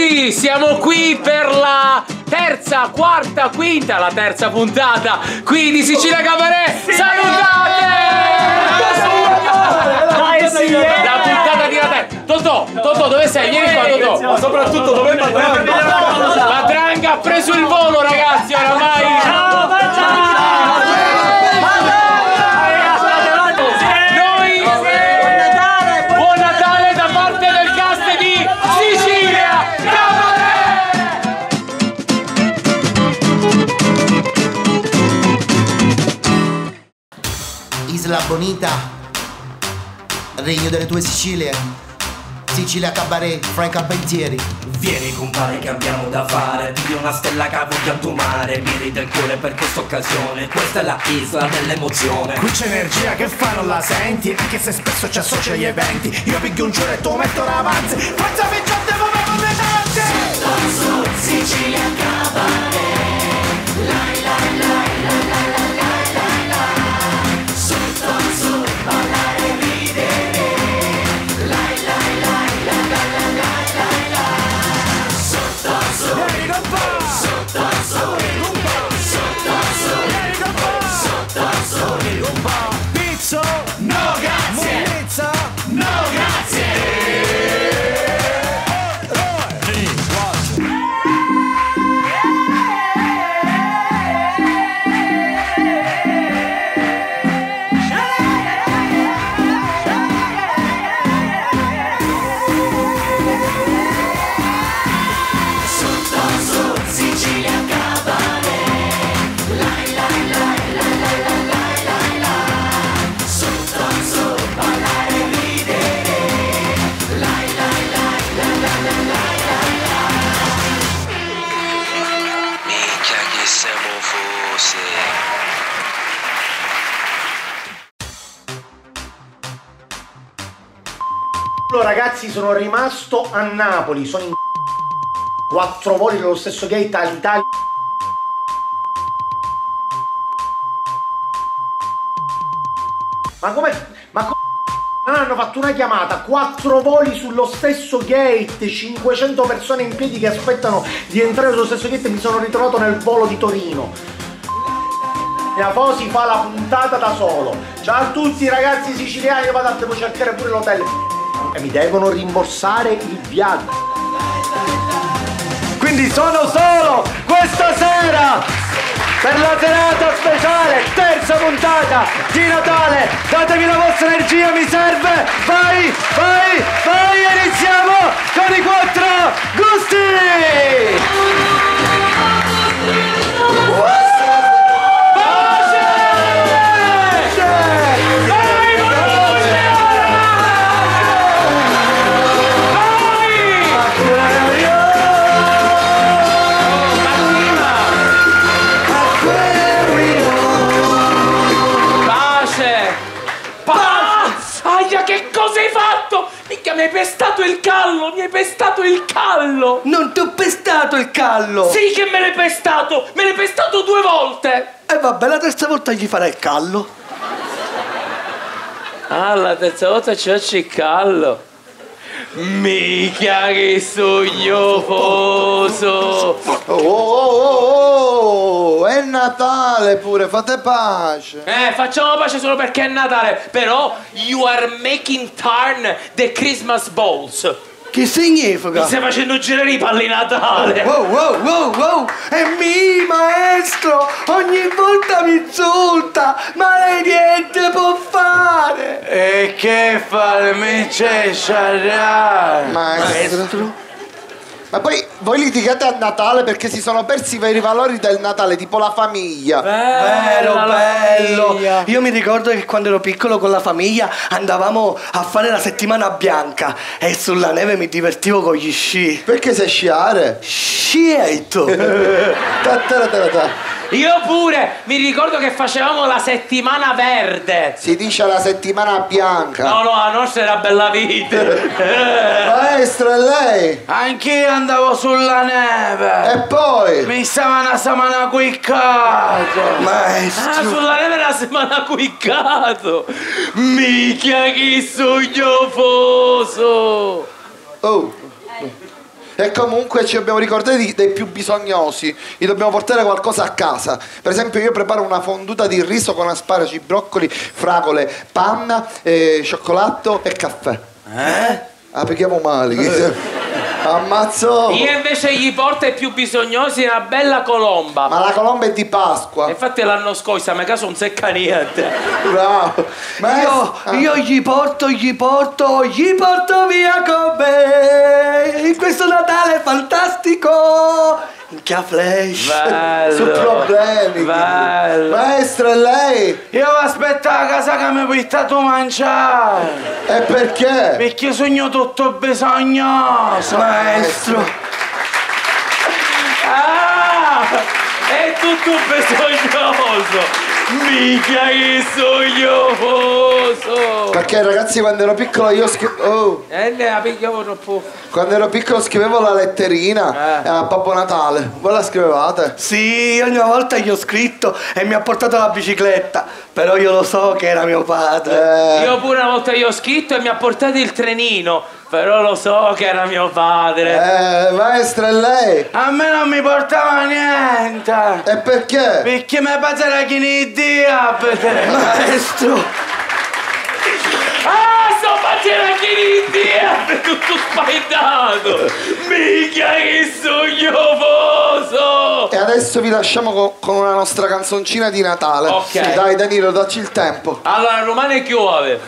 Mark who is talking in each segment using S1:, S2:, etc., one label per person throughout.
S1: Sì, siamo qui per la terza, quarta, quinta, la terza puntata qui di Sicilia Cabaret. Sì. Salutate! La puntata di Natale. Totò, dove sei? Vieni qua, Totò.
S2: Ma soprattutto dov'è Matranga?
S1: Matranga ha preso il volo, ragazzi, oramai.
S2: Ciao,
S1: Buon Natale da parte del cast di Sicilia Cabaret!
S3: Isla Bonita, regno delle tue Sicilie, Sicilia Cabaret, Frank Carpentieri.
S4: Vieni compare che abbiamo da fare, pigli una stella che voglio antumare, miri del cuore per questa occasione, questa è la isla dell'emozione.
S5: Qui c'è energia che fa non la senti, anche se spesso ci associa agli eventi. Io piglio un giuro e tu metto l'avanzi, forza vincente muovevo le tanti.
S6: Sud, Sicilia Cabaret, lai lai lai lai lai lai lai lai. Sud, ballare e ridere, lai lai lai lai lai lai lai lai. Sud,
S5: Vieni con me, pizzo,
S6: no grazie,
S5: pizza,
S6: no grazie.
S7: Ragazzi, sono rimasto a Napoli, sono in 4 voli dello stesso gate all'Italia. Ma come? Non hanno fatto una chiamata, 4 voli sullo stesso gate, 500 persone in piedi che aspettano di entrare sullo stesso gate e mi sono ritrovato nel volo di Torino. Mia Fosi fa la puntata da solo. Ciao a tutti ragazzi siciliani, io vado a devo cercare pure l'hotel. E mi devono rimborsare il viaggio. Quindi sono solo questa sera per la serata speciale, terza puntata di Natale. Datemi la vostra energia, mi serve. Vai, vai, vai, iniziamo con i 4 gusti.
S1: Che cosa hai fatto? Mica mi hai pestato il callo, mi hai pestato il callo.
S8: Non ti ho pestato il callo.
S1: Sì che me l'hai pestato 2 volte.
S8: E vabbè, la terza volta gli farai il callo.
S1: Ah, la terza volta ci faccio il callo. Mica che sognofoso.
S9: Oh, è Natale pure, fate pace.
S1: Facciamo pace solo perché è Natale. Però you are making turn the Christmas balls.
S8: Che significa?
S1: Mi stai facendo girare i palli Natale.
S8: Wow, è mio maestro, ogni volta mi insulta, ma lei niente può fare.
S9: E che fare, mi c'è sciarrare. Maestro. Ma poi voi litigate a Natale perché si sono persi i veri valori del Natale, tipo la famiglia.
S8: Bello. Io mi ricordo che quando ero piccolo con la famiglia andavamo a fare la settimana bianca e sulla neve mi divertivo con gli sci.
S9: Perché sai sciare?
S8: Scietto.
S1: Io pure, mi ricordo che facevamo la settimana verde.
S9: Si dice la settimana bianca.
S1: No, la nostra era bella vita.
S9: Maestro, e lei?
S2: Anch'io andavo sulla neve.
S9: E poi?
S2: Mi stava una settimana quiccato.
S8: Maestro.
S1: Ah, sulla neve una settimana quiccato. Micchia che sognofoso.
S9: Oh. E E comunque ci dobbiamo ricordare dei più bisognosi, gli dobbiamo portare qualcosa a casa. Per esempio io preparo una fonduta di riso con asparagi, broccoli, fragole, panna, cioccolato e caffè. Preghiamo male. Ammazzo!
S1: Io invece gli porto ai più bisognosi una bella colomba.
S9: Ma la colomba è di Pasqua.
S1: Infatti l'anno scorso a me caso non secca niente.
S9: Bravo.
S8: Io gli porto via con me in questo Natale fantastico. Minchia flash.
S1: Bello.
S9: Su problemi.
S1: Bello.
S9: Maestro, e lei?
S2: Io aspetto a casa che mi portato mangiare.
S9: E perché?
S2: Perché sogno tutto bisognoso.
S8: Maestro.
S1: È tutto bisognoso. Mica che sognoso.
S9: Perché ragazzi quando ero piccolo io quando ero piccolo scrivevo la letterina a Babbo Natale. Voi la scrivevate?
S8: Sì, ogni volta gli ho scritto e mi ha portato la bicicletta. Però io lo so che era mio padre.
S1: Io pure una volta gli ho scritto e mi ha portato il trenino. Però lo so che era mio padre.
S9: Maestra, e lei?
S2: A me non mi portava niente.
S9: E perché?
S2: Perché mi passerà chi ne dia,
S8: Maestro.
S1: Sto facendo anche l'idea, tutto spaventato. Mica che sognoso.
S9: E adesso vi lasciamo con una nostra canzoncina di Natale.
S1: Ok.
S9: Dai Danilo, dacci il tempo.
S1: Allora, Romane Chiove.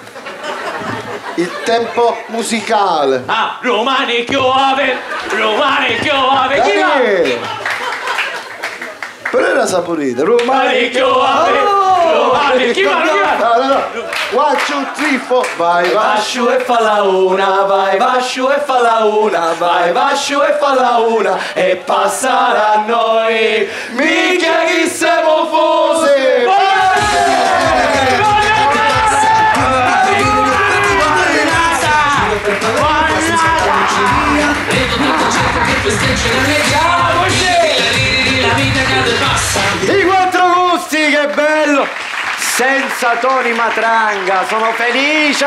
S9: Il tempo musicale.
S1: Romane Chiove. Romane Chiove. Chi va?
S9: Però era saporito.
S1: Romane Chiove. Romane chi va?
S9: No. 1, 2, 3, 4. Vai,
S8: Vasciu e fa la una, vai, Vasciu e fa la una, vai, Vasciu e fa la una e passare a noi. Minchia chi siamo fusi!
S2: I quattro gusti, che bello! Senza Tony Matranga, sono felice,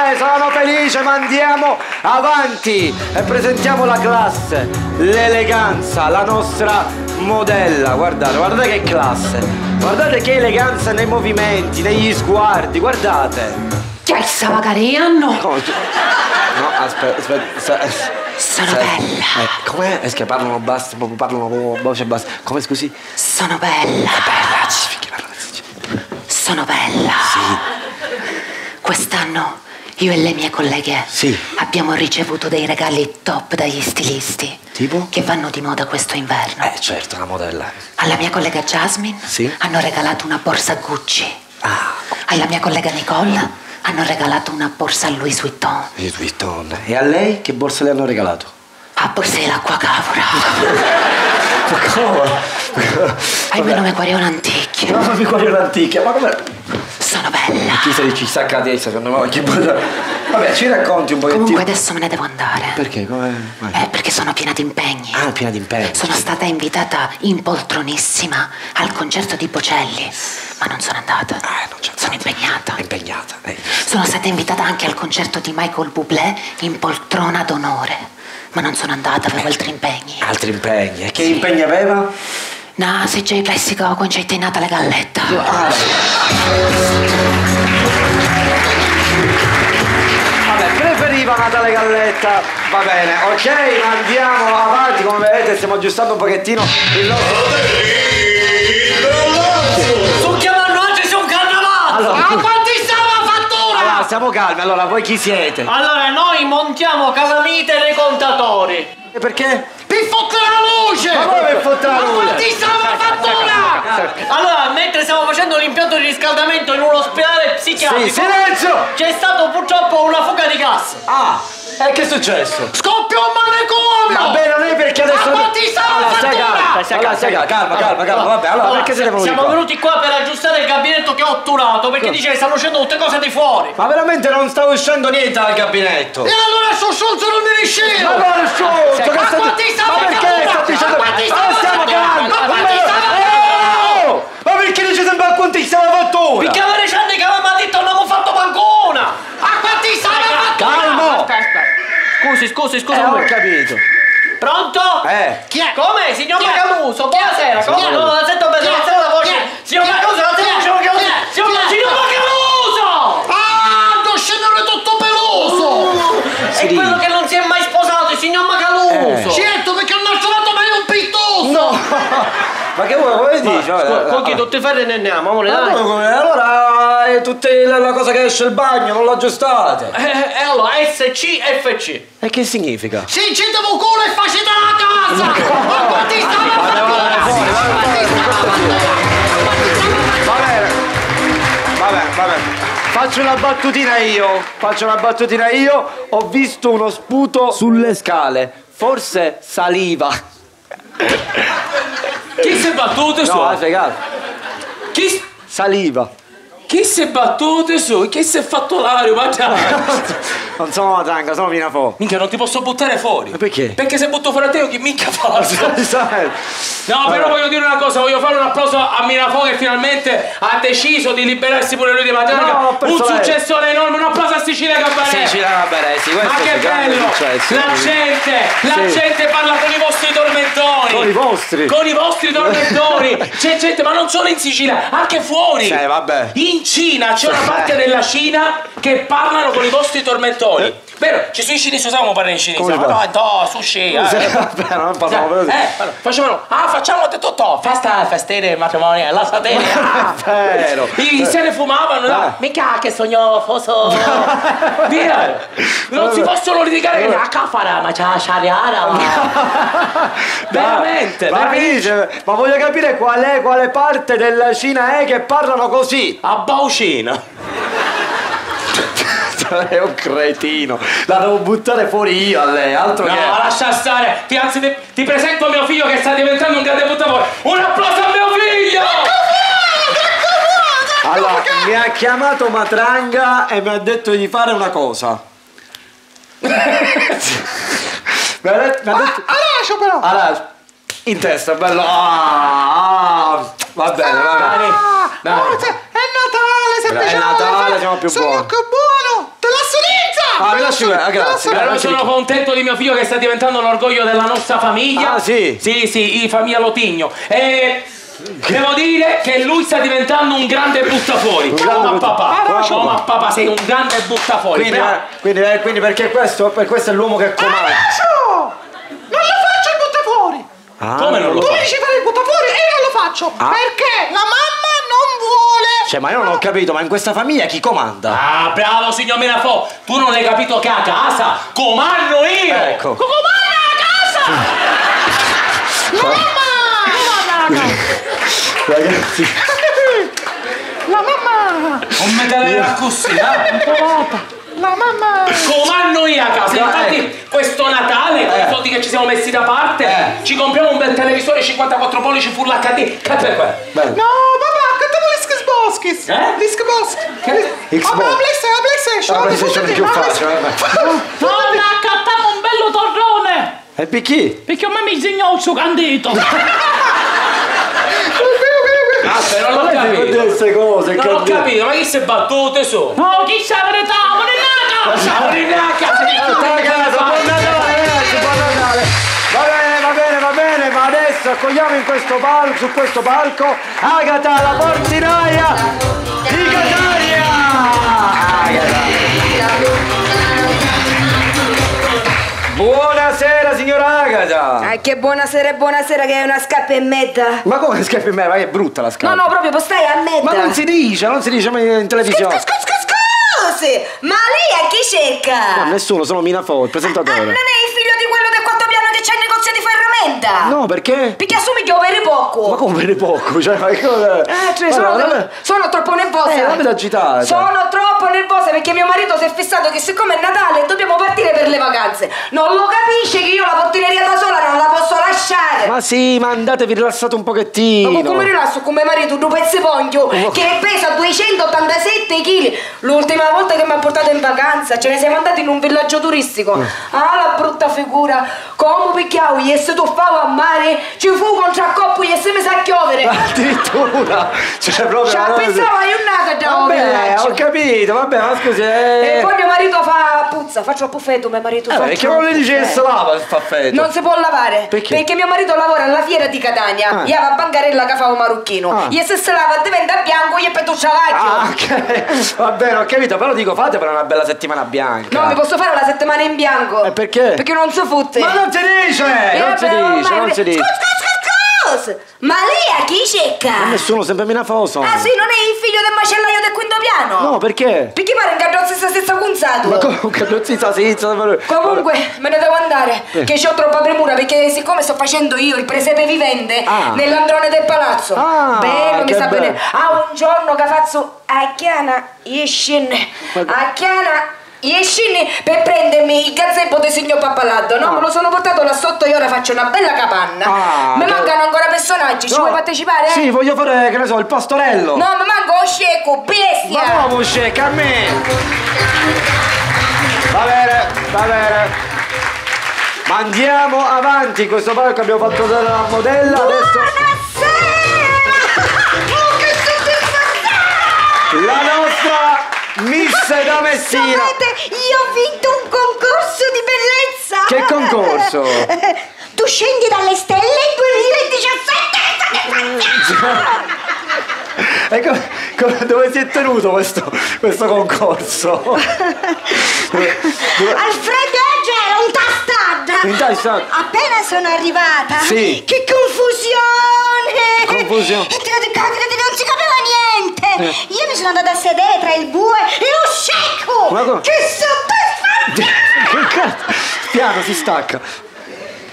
S2: ma andiamo avanti e presentiamo la classe, l'eleganza, la nostra modella. Guardate che classe, guardate che eleganza nei movimenti, negli sguardi, guardate.
S10: Che stava carino?
S2: No, aspetta.
S10: Sono bella.
S2: Com'è? È che parlano basso, parlano voce bassa. Come scusi?
S10: Sono bella. Sono bella.
S2: Sì.
S10: Quest'anno io e le mie colleghe
S2: Sì.
S10: abbiamo ricevuto dei regali top dagli stilisti.
S2: Tipo?
S10: Che vanno di moda questo inverno.
S2: Certo, una modella.
S10: Alla mia collega Jasmine
S2: Sì.
S10: hanno regalato una borsa Gucci. Alla mia collega Nicole hanno regalato una borsa Louis Vuitton.
S2: Louis Vuitton. E a lei che borsa le hanno regalato?
S10: Borsa dell'acqua cavora. Almeno mi guarivo l'anticchia.
S2: No, mi guardo l'antica, ma come?
S10: Sono bella.
S2: Chi se ci sta a testa, secondo me? Vabbè, ci racconti un pochettino.
S10: Comunque adesso me ne devo andare.
S2: Perché? Come? Vai.
S10: Perché sono piena di impegni.
S2: Piena di impegni.
S10: Sono stata invitata impoltronissima al concerto di Bocelli, ma non sono andata. Sono impegnata.
S2: Impegnata.
S10: Sono stata invitata anche al concerto di Michael Bublé in poltrona d'onore, ma non sono andata, avevo altri impegni.
S2: Altri impegni. E che impegni aveva?
S10: No, se c'è plessico con c'è Natale Galletta.
S2: Vabbè, preferiva Natale Galletta. Va bene, ok, ma andiamo avanti. Come vedete stiamo aggiustando un pochettino il nostro...
S6: Sto chiamando oggi su un carnavale!
S2: Allora,
S6: quanti siamo fattura?
S2: Allora, stiamo calmi. Allora, voi chi siete?
S6: Allora, noi montiamo calamite nei contatori.
S2: E perché?
S6: Per fottere la luce!
S2: Ma come per fottere la luce?
S6: Ma quanti siamo fattura? Allora, mentre stiamo facendo l'impianto di riscaldamento in un ospedale psichiatrico...
S2: Sì, silenzio!
S6: C'è stato purtroppo una fuga di gas.
S2: E che è successo?
S6: Scoppia un manicomio!
S2: Vabbè, non è perché adesso...
S6: Ma quanti siamo fattura?
S2: Calma, vabbè, allora perché siete venuti
S6: Siamo
S2: qua?
S6: venuti qua per aggiustare il gabinetto che ho otturato, perché dice che stanno uscendo tutte cose di fuori.
S2: Ma veramente non sta uscendo niente dal gabinetto?
S6: E allora sto Schulz non mi riuscivo!
S2: Ma quale Schulz?
S6: Ma quanti siamo
S2: Ma perché
S6: fattura?
S2: sta dicendo...
S6: Ma quanti siamo
S2: stiamo
S6: fattura?
S2: calmi!
S6: Ma quanti siamo
S2: Oh! Ma perché dice sempre a quanti siamo fattura?
S6: Perché avete recente che avevamo detto non abbiamo fatto qualcuna! A quanti siamo fattura?
S2: Calmo!
S6: Aspetta. Scusi.
S2: Ho capito.
S11: Pronto?
S2: Chi è?
S11: Come? Signor Macaluso, buonasera. Come? No, non sento bene, non sento la voce. Signor Macaluso, non sento la voce. Signor Macaluso!
S7: Ah, lo scegliere tutto peloso!
S11: È quello che non si è mai sposato, il signor Macaluso.
S7: Certo, perché non ho trovato mai un pittoso!
S2: No! Ma che vuoi, come dici?
S11: Con chi tutti i ferri ne andiamo, amore, dai.
S2: Allora è tutta la cosa che esce il bagno, non l'aggiustate.
S11: E allora, SCFC.
S2: E che significa?
S7: Sincetevo culo e facete la casa! Ma quanti
S2: Va bene. Faccio una battutina io. Ho visto uno sputo sulle scale. Forse saliva.
S1: Chi si è battuto su?
S2: No, hai fregato.
S1: Chi?
S2: Saliva.
S1: Chi si è battuto su? Chi si è fatto l'ario? Ma già.
S2: Non sono Matranga, sono Minafò.
S1: Minchia, non ti posso buttare fuori.
S2: Ma perché?
S1: Perché se butto fuori a te io chi minchia fa? No, però
S2: Vabbè.
S1: voglio dire una cosa, voglio fare un applauso a Minafò che finalmente ha deciso di liberarsi pure lui di Matranga.
S2: No,
S1: un successore enorme, un applauso a Sicilia Cabaret.
S2: Sicilia Cabaret, sì, questo
S1: Ma che
S2: è un grande
S1: bello!
S2: successo.
S1: La gente parla con i vostri tormentori.
S2: Con i vostri?
S1: Con i vostri tormentori. C'è gente, ma non solo in Sicilia, anche fuori.
S2: Vabbè.
S1: In Cina c'è una parte della Cina che parlano con i vostri tormentori. Vero? Ci sono i cinesi, sappiamo parlare in cinese.
S2: Come
S1: Ma no, sushi.
S2: Vabbè, non parliamo proprio.
S1: Facciamo. Facciamo tutto. Festare matrimonio, la satena.
S2: Vero.
S1: Se ne fumavano, no? Mica che sogno fosso. Via. Non si possono litigare che la cafara, ma c'è la shariara. Veramente.
S2: Ma voglio capire quale parte della Cina è che parlano così.
S1: A Baucina.
S2: È un cretino. La devo buttare fuori io a lei, altro
S1: no,
S2: che.
S1: No, lascia stare. Ti presento mio figlio che sta diventando un grande buttafuori. Un applauso a mio figlio!
S2: Allora, mi ha chiamato Matranga e mi ha detto di fare una cosa. mi ha detto.
S7: Alascio però!
S2: Allora, in testa, bello. Va bene, va bene.
S7: È Natale,
S2: È Natale, siamo più buoni.
S7: Che buono! Te la
S2: mi lasci bene, grazie.
S1: Però sono contento di mio figlio che sta diventando l'orgoglio della nostra famiglia.
S2: Ah, sì?
S1: Sì, famiglia Lotigno. E devo dire che lui sta diventando un grande buttafuori. Come papà, sei un grande buttafuori.
S2: Quindi perché per questo è l'uomo che comanda.
S7: Non lo faccio il buttafuori!
S1: Come non lo
S7: Tu
S1: fai?
S7: mi dici fare il buttafuori e io non lo faccio! Perché la mamma non vuole!
S2: Cioè, ma io non ho capito, ma in questa famiglia chi comanda?
S1: Ah, bravo signor Minafò! Tu non hai capito che a casa comando io!
S2: Ecco.
S1: Comanda a casa!
S7: La mamma!
S2: Ragazzi.
S7: La mamma!
S1: Non mi te così,
S7: La mamma!
S1: Comando io a casa! Infatti, questo Natale, con i soldi che ci siamo messi da parte, ci compriamo un bel televisore 54 pollici Full HD. Che per quello?
S7: No, papà, cantiamo l'Xbox! L'Xbox!
S2: Xbox.
S7: La PlayStation!
S2: La PlayStation è più facile,
S12: Nonna, accattiamo un bello torrone!
S2: E perché?
S12: Perché a me mi segnò il suo candito!
S1: Non l'ho capito!
S2: Queste cose,
S1: Non ho capito, ma chi si è battuto su?
S12: No, chi sa la verità? Ma non è nata!
S1: Siamo in casa!
S2: Buon Natale, ragazzi, buon Natale! Va bene, ma adesso accogliamo su questo palco Agata, la portinaia di Catania! Buonasera, signora Agata!
S13: Che buonasera, che è una scappa e mezza!
S2: Ma come scappa in me? Ma è brutta la scappa!
S13: No, proprio stai a mezza!
S2: Ma non si dice ma in televisione!
S13: Scusi, ma lei a chi cerca?
S2: No, nessuno, sono Minafò, il presentatore.
S13: Non è il figlio di quello del quarto piano che c'è il negozio di ferramenta?
S2: No, perché?
S13: Perché assomiglia per poco!
S2: Ma come per poco? Cioè, ma che cosa?
S13: Sono troppo nervosa!
S2: Non mi agitare!
S13: Sono troppo nervosa perché mio marito si è fissato che siccome è Natale dobbiamo partire per le vacanze! Non lo capisce che io la portineria da sola non la posso lasciare!
S2: Ma sì, ma andatevi rilassate un pochettino!
S13: Ma come rilasso come marito due pezzi ponchio che pesa 287 kg? L'ultima volta che mi ha portato in vacanza ce ne siamo andati in un villaggio turistico alla brutta figura. Come picchiavo, gli si tuffavo a mare, ci fu contro a coppo, gli si mi sa chiovere.
S2: Addirittura! Cioè, proprio.
S13: Ci pensavo io una che
S2: vabbè, ho capito, vabbè, ma scusi.
S13: E poi mio marito fa puzza, fa troppo freddo, mio marito fa.
S2: Perché non le dice che si lava se fa freddo?
S13: Non si può lavare. Perché mio marito lavora alla fiera di Catania. Gli va a bancarella che fa un marocchino. E se si lava diventa bianco, gli per tutto
S2: ok, va bene, ho capito, però dico fate per una bella settimana bianca.
S13: No, mi posso fare la settimana in bianco.
S2: E perché?
S13: Perché non si fotte.
S2: Ma non si dice! Non si dice.
S13: Ma lei a chi cerca?
S2: Nessuno, sempre minafoso.
S13: Ah sì, non è il figlio del macellaio del quinto piano?
S2: No, perché?
S13: Perché pare un carrozzo stessa cunzato.
S2: Ma come un carrozzo
S13: Comunque, me ne devo andare, che c'ho troppa premura, perché siccome sto facendo io il presepe vivente nell'androne del palazzo. Bello, mi sta bene. Un giorno che faccio a Chiana, Iescini per prendermi il gazebo del signor Pappaladdo, no? Me lo sono portato là sotto e ora faccio una bella capanna. Mi mancano ancora personaggi, ci vuoi partecipare?
S2: Sì, voglio fare, che ne so, il pastorello.
S13: No, mi manco lo sceco, bestia!
S2: Ma come sceco, a me? Va bene. Ma andiamo avanti, questo palco abbiamo fatto della modella, adesso... La nostra Miss da Messina.
S14: Sapete, io ho vinto un concorso di bellezza.
S2: Che concorso?
S14: Tu scendi dalle stelle 2017.
S2: E dove si è tenuto questo concorso?
S14: Alfredo Egera, un tastad.
S2: Appena
S14: sono arrivata.
S2: Sì.
S14: Che confusione.
S2: Confusione.
S14: Non si capiva niente. Io mi sono andata a sedere tra il bue e lo sceicco.
S2: Ma come?
S14: Che soddisfazione.
S2: Che cazzo? Piano, si stacca.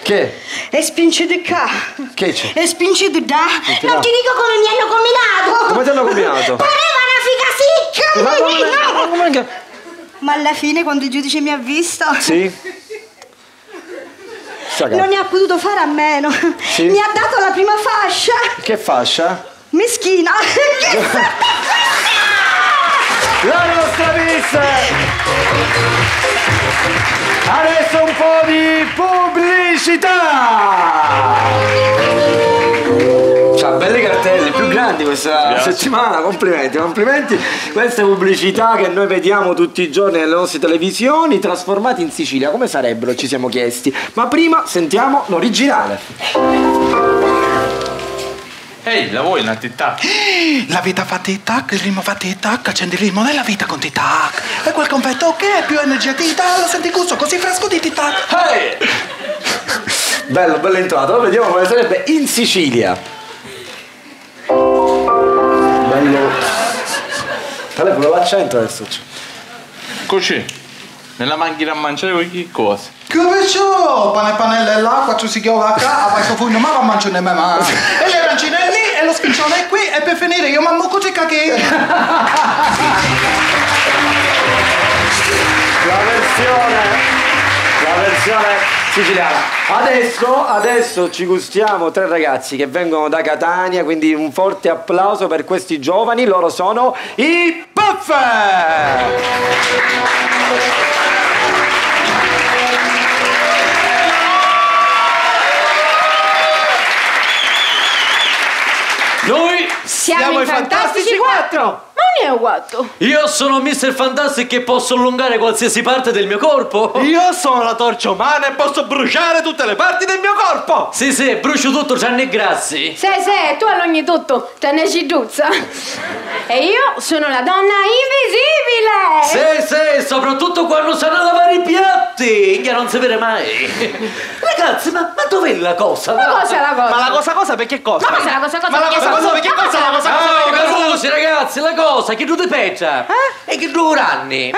S2: Che?
S14: E spinci di qua.
S2: Che c'è?
S14: E spinci di là. Non ti dico come mi hanno combinato.
S2: Come ti hanno combinato?
S14: Pareva una figa sicca.
S2: Ma
S14: ma alla fine quando il giudice mi ha visto.
S2: Sì.
S14: Non ne ha potuto fare a meno.
S2: Sì.
S14: Mi ha dato la prima fascia.
S2: Che fascia?
S14: Meschina.
S2: La nostra Miss. Adesso un po' di pubblicità. C'ha belli cartelli, più grandi questa settimana, complimenti. Queste pubblicità che noi vediamo tutti i giorni nelle nostre televisioni, trasformate in Sicilia, come sarebbero? Ci siamo chiesti. Ma prima sentiamo l'originale.
S15: Ehi, la vuoi una tic-tac?
S5: La vita fa tic-tac, il ritmo fa tic-tac, accendi il ritmo della vita con tic-tac. E quel confetto che è più energia ti dà, lo senti il gusto così fresco di tic-tac.
S2: Hey! Bello entrato, ora vediamo come sarebbe in Sicilia. Bello. Tale pure l'accento adesso.
S15: Così, nella macchina a mangiare con che cosa?
S5: Che perciò? Pane e panelle là, 4 sighiove qua, a vai fu non ma va a mangiare me ma. E le arancine lì, e lo spincione è qui, e per finire io mammo così cacchi.
S2: La versione siciliana. Adesso ci gustiamo 3 ragazzi che vengono da Catania, quindi un forte applauso per questi giovani, loro sono i Puffer!
S12: Noi siamo i Fantastici 4! Non ne ho 4!
S16: Io sono Mr. Fantastic e posso allungare qualsiasi parte del mio corpo.
S8: Io sono la torcia umana e posso bruciare tutte le parti del mio corpo.
S16: Sì, brucio tutto tranne i grassi.
S12: Sì, tu allunghi tutto, tranne Ciduzza. E io sono la donna invisibile!
S16: Sì, soprattutto quando sanno lavare i piatti, che non si vede mai. Ragazzi, ma dov'è la cosa?
S12: Ma cosa la cosa?
S8: Ma la cosa perché cosa?
S12: Ma cosa la cosa?
S8: Ma la cosa perché cosa? La cosa
S16: Carusi, ragazzi, la cosa, che due peccia? E che 2 anni?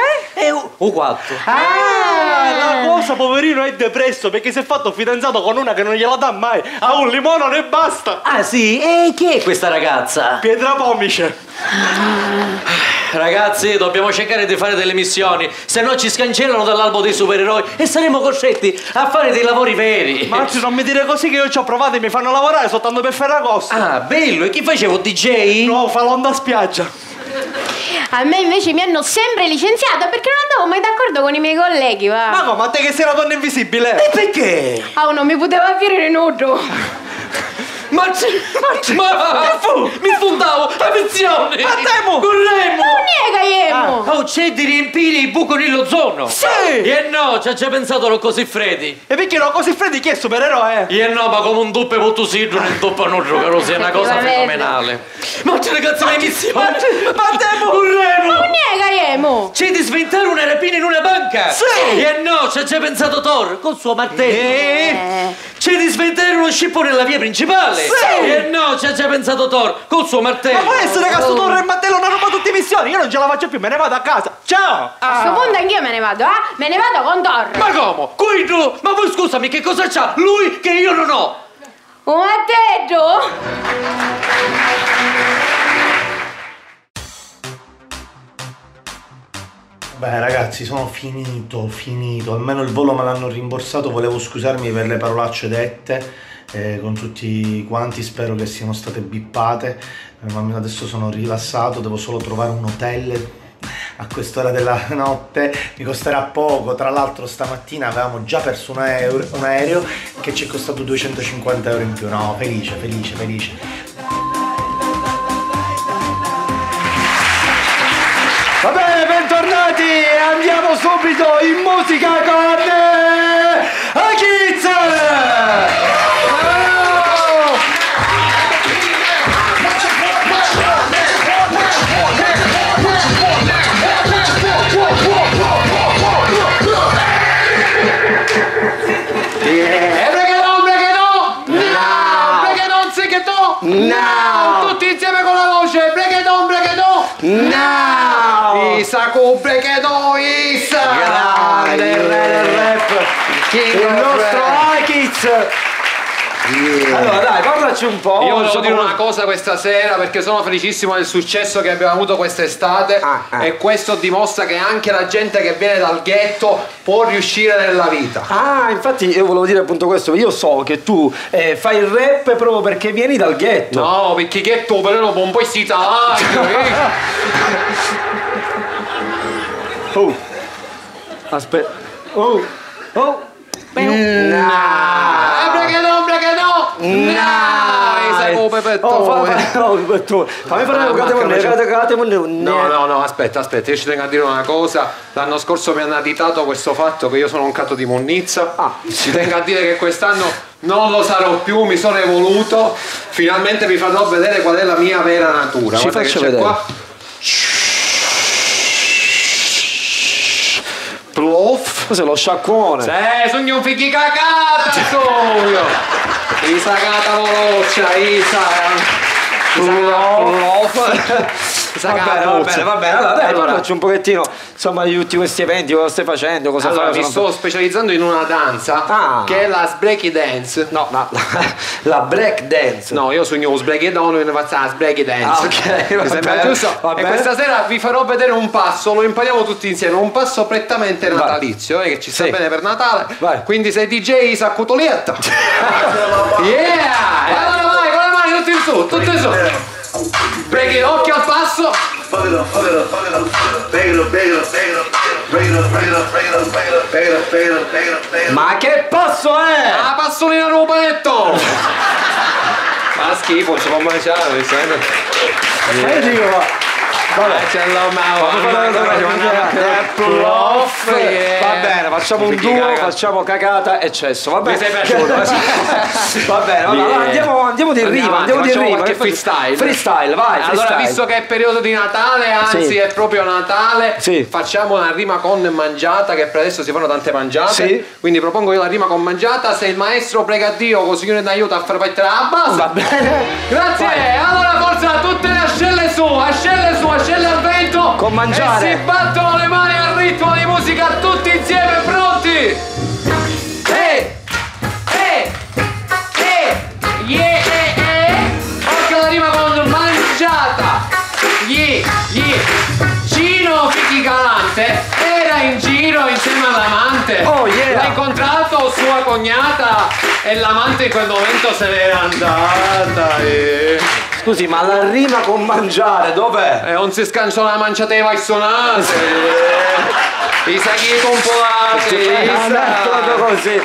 S16: O 4.
S8: La cosa, poverino, è depresso perché si è fatto fidanzato con una che non gliela dà mai. Ha un limone e basta.
S16: Ah sì? E chi è questa ragazza?
S8: Pietra Pomice.
S16: Ragazzi, dobbiamo cercare di fare delle missioni, se no ci scancellano dall'albo dei supereroi e saremo costretti a fare dei lavori veri.
S8: Marci, non mi dire così che io ci ho provato e mi fanno lavorare soltanto per Ferragosto.
S16: Ah, bello, e chi facevo, DJ?
S8: No, fa l'onda spiaggia.
S12: A me invece mi hanno sempre licenziata perché non andavo mai d'accordo con i miei colleghi, va.
S8: Ma come? A te che sei una donna invisibile? E perché?
S12: Ah, non mi poteva avere nudo.
S16: Mi sfondavo a pensione!
S8: Andiamo!
S16: Corremo!
S12: Non niega,
S16: Oh, c'è di riempire il buco nell'ozono!
S8: Sì!
S16: E no, ci ha già pensato lo così freddi!
S8: E perché no? Così freddi chi è supereroe?
S16: E no, ma come un doppio molto sidro nel doppio non giocano, sia una cosa fenomenale! Ma c'è ragazzi le missioni!
S8: Ma andiamo!
S16: Corremo!
S12: Non niega, Emo!
S16: C'è di sventare una rapina in una banca!
S8: Sì!
S16: E no, ci ha già pensato Thor col suo martello! C'è di sventare uno scippo nella via principale!
S8: Sì!
S16: E no, ci ha già pensato Thor col suo martello!
S8: Ma può essere che sto Thor e il martello hanno rubato tutte missioni? Io non ce la faccio più, me ne vado a casa! Ciao!
S12: A questo punto anch'io me ne vado, Me ne vado con Thor!
S16: Ma come? Guido! Ma voi scusami, che cosa c'ha lui che io non ho?
S12: Un martello?
S7: Beh ragazzi, sono finito, almeno il volo me l'hanno rimborsato, volevo scusarmi per le parolacce dette con tutti quanti, spero che siano state bippate, ma adesso sono rilassato, devo solo trovare un hotel a quest'ora della notte, mi costerà poco, tra l'altro stamattina avevamo già perso un aereo che ci è costato 250 euro in più, no, felice. Va bene, bentornati e andiamo subito in musica con Akiz!
S2: No! Tutti insieme con la voce! Breakdown! No! Isaku breakdown! Isa!
S7: Grande il re del rap! Il nostro Akiz! Allora dai, parlaci un po'.
S2: Io volevo dire una cosa questa sera perché sono felicissimo del successo che abbiamo avuto quest'estate e questo dimostra che anche la gente che viene dal ghetto può riuscire nella vita.
S7: Ah, infatti io volevo dire appunto questo, io so che tu fai il rap proprio perché vieni dal ghetto.
S2: No, perché ghetto però un po' si
S7: Oh, aspetta. Oh.
S2: No, aspetta, io ci tengo a dire una cosa. L'anno scorso mi hanno additato questo fatto che io sono un cato di monnizza. Ci tengo a dire che quest'anno non lo sarò più, mi sono evoluto. Finalmente vi farò vedere qual è la mia vera natura.
S7: Ci
S2: Guarda
S7: faccio
S2: che c'è
S7: vedere.
S2: qua. Plof.
S7: Cos'è lo sciacquone?
S2: Sogno un figli cagata, sogno. Isa cata voloccia, Isa.
S7: Va bene, allora dai, parlaci un pochettino, insomma, di tutti questi eventi, cosa stai facendo, cosa
S2: allora,
S7: fai?
S2: mi sto specializzando in una danza che è la breaky dance.
S7: No, la break dance.
S2: No, io sogno breaky down e ne faccio la breaky dance.
S7: Ok,
S2: mi sembra giusto. E questa sera vi farò vedere un passo, lo impariamo tutti insieme, un passo prettamente natalizio, che ci sta bene per Natale. Vai. Quindi sei DJ Saccutolietta. Yeah! E allora vai, con le mani tutti in su, tutti in su. Break, occhio al passo.
S7: Ma che passo è?
S2: Ah, passolina rubetto! Fa schifo, ci può mangiare, mi sembra.
S7: Vabbè, va bene, facciamo un duo, facciamo cagata e cesso, va bene.
S2: Mi sei piaciuto?
S7: Va bene, allora andiamo di rima,
S2: qualche freestyle.
S7: Freestyle, vai.
S2: Allora, visto che è periodo di Natale, anzi è proprio Natale, facciamo una rima con mangiata, che per adesso si fanno tante mangiate. Quindi propongo io la rima con mangiata, se il maestro prega a Dio, così che ne aiuta a far partire la base.
S7: Va bene.
S2: Grazie.
S7: Vai.
S2: Allora forza, tutte le ascelle su, ascelle al vento.
S7: Con mangiare.
S2: E si battono le mani al ritmo di musica, tutti insieme, pronti? Occhio alla rima con mangiata. Cino Fichi Galante era in giro insieme all'amante. L'ha incontrato sua cognata e l'amante in quel momento se n'era andata. Scusi, ma la rima con mangiare dov'è?
S8: Non si scancia la manciata e vai suonate. I sacchi compolati.
S2: Proprio così.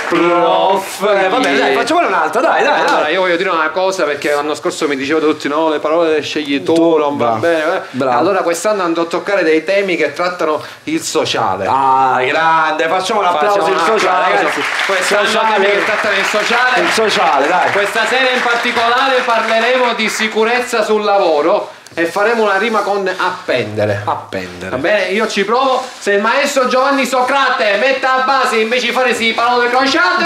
S2: Prof. Va bene, dai, facciamone un'altra, dai.
S8: Allora, io voglio dire una cosa perché l'anno scorso mi dicevate tutti no, le parole le scegli tu, non va bene. Allora quest'anno andrò a toccare dei temi che trattano il sociale.
S2: Ah, grande, facciamo un applauso il sociale, ragazzi.
S8: Quest'anno temi che trattano il sociale.
S2: Il sociale, dai.
S8: Questa sera in particolare parleremo di sicurezza sul lavoro. E faremo una rima con appendere.
S2: Appendere.
S8: Va bene, io ci provo. Se il maestro Giovanni Socrate mette a base invece di fare si parole crociate.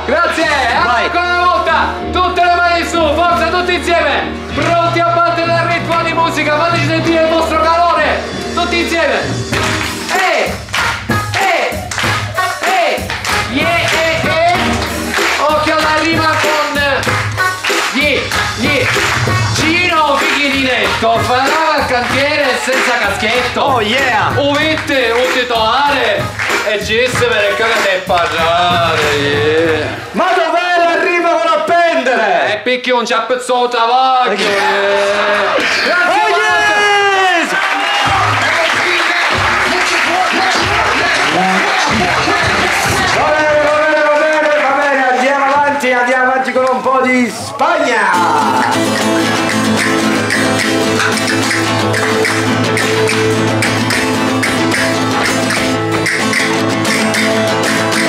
S8: Grazie. Ancora una volta, tutte le mani su, forza tutti insieme. Pronti a battere il ritmo di musica, fateci sentire il vostro calore. Tutti insieme. Occhio alla rima con Cino Fichininetto farà il cantiere senza caschetto.
S2: Oh yeah!
S8: Uvette un titolare e gisse per il cagate e parlare. Yeah.
S2: Ma dov'è la rima con appendere?
S8: E picchi un ciappezzo tabacco. Yeah. Grazie.
S2: Va bene, andiamo avanti con un po' di Spagna.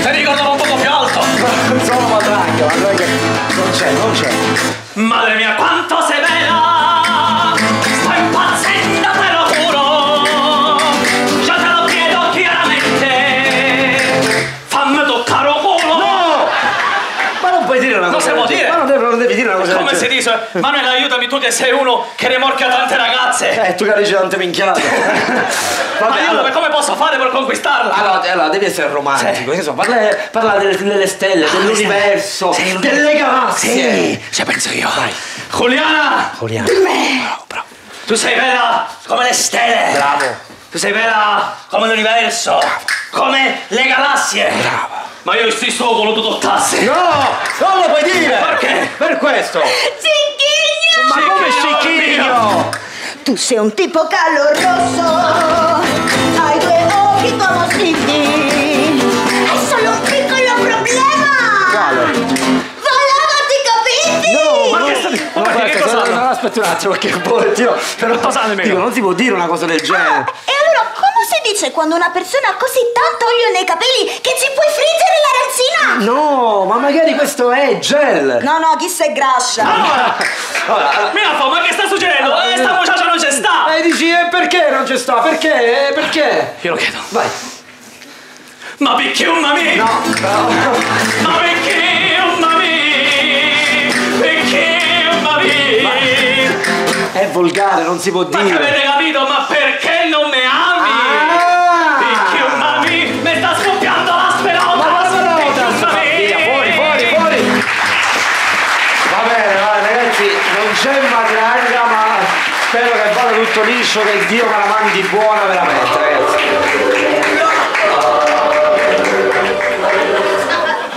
S16: Ti ricordano un poco più alto.
S2: Non sono Matranga, non c'è.
S16: Madre mia, quanto sei bella! Sto impazzendo, te lo giuro! Già te lo chiedo chiaramente! Fammi toccare un culo!
S2: No! Ma non puoi dire una cosa.
S16: Non si può dire!
S2: Ma non devi dire una cosa.
S16: Come si dice? Manuel, aiutami, tu che sei uno che remorca tante ragazze!
S2: Tu che dici tante minchiate!
S16: Aiutami, come posso fare per conquistarla?
S2: Allora devi essere romantico, sì. Parla delle stelle, dell'universo, delle galassie.
S16: Ci penso io. Vai. Juliana!
S2: Bravo.
S16: Tu sei bella come le stelle!
S2: Bravo.
S16: Tu sei bella come l'universo! Bravo. Come le galassie!
S2: Bravo.
S16: Ma io stesso ho voluto toccarsi!
S2: No! Non lo puoi dire!
S16: Perché?
S2: Per questo!
S14: Cicchigno!
S2: Ma come Cicchigno?
S14: Tu sei un tipo caloroso, hai due occhi come sigli, hai solo un piccolo problema.
S2: Quale?
S14: Va lavati i capelli!
S2: No, ma aspetta un attimo, perché un pochettino. Però dico, non si può dire una cosa del genere.
S14: E allora come si dice quando una persona ha così tanto olio nei capelli che ci puoi friggere la razzina?
S2: No, ma magari questo è gel.
S14: No, chi sei grascia?
S16: Mirafo, ma che sta succedendo? Sta muchacha non c'è sta!
S2: Dici, perché non c'è sta? Perché?
S16: Io lo chiedo.
S2: Vai.
S16: Ma perché un mami?
S2: No.
S16: Ma perché un mami? Perché un mami?
S2: È volgare, non si può dire.
S16: Ma che avete capito? Ma perché non mi ami? Perché un mami? Mi sta scoppiando la speranza!
S2: Ma via, fuori. Va bene, ragazzi, non c'è Matranga, ma spero che vada tutto liscio, che Dio me la mandi buona veramente, ragazzi.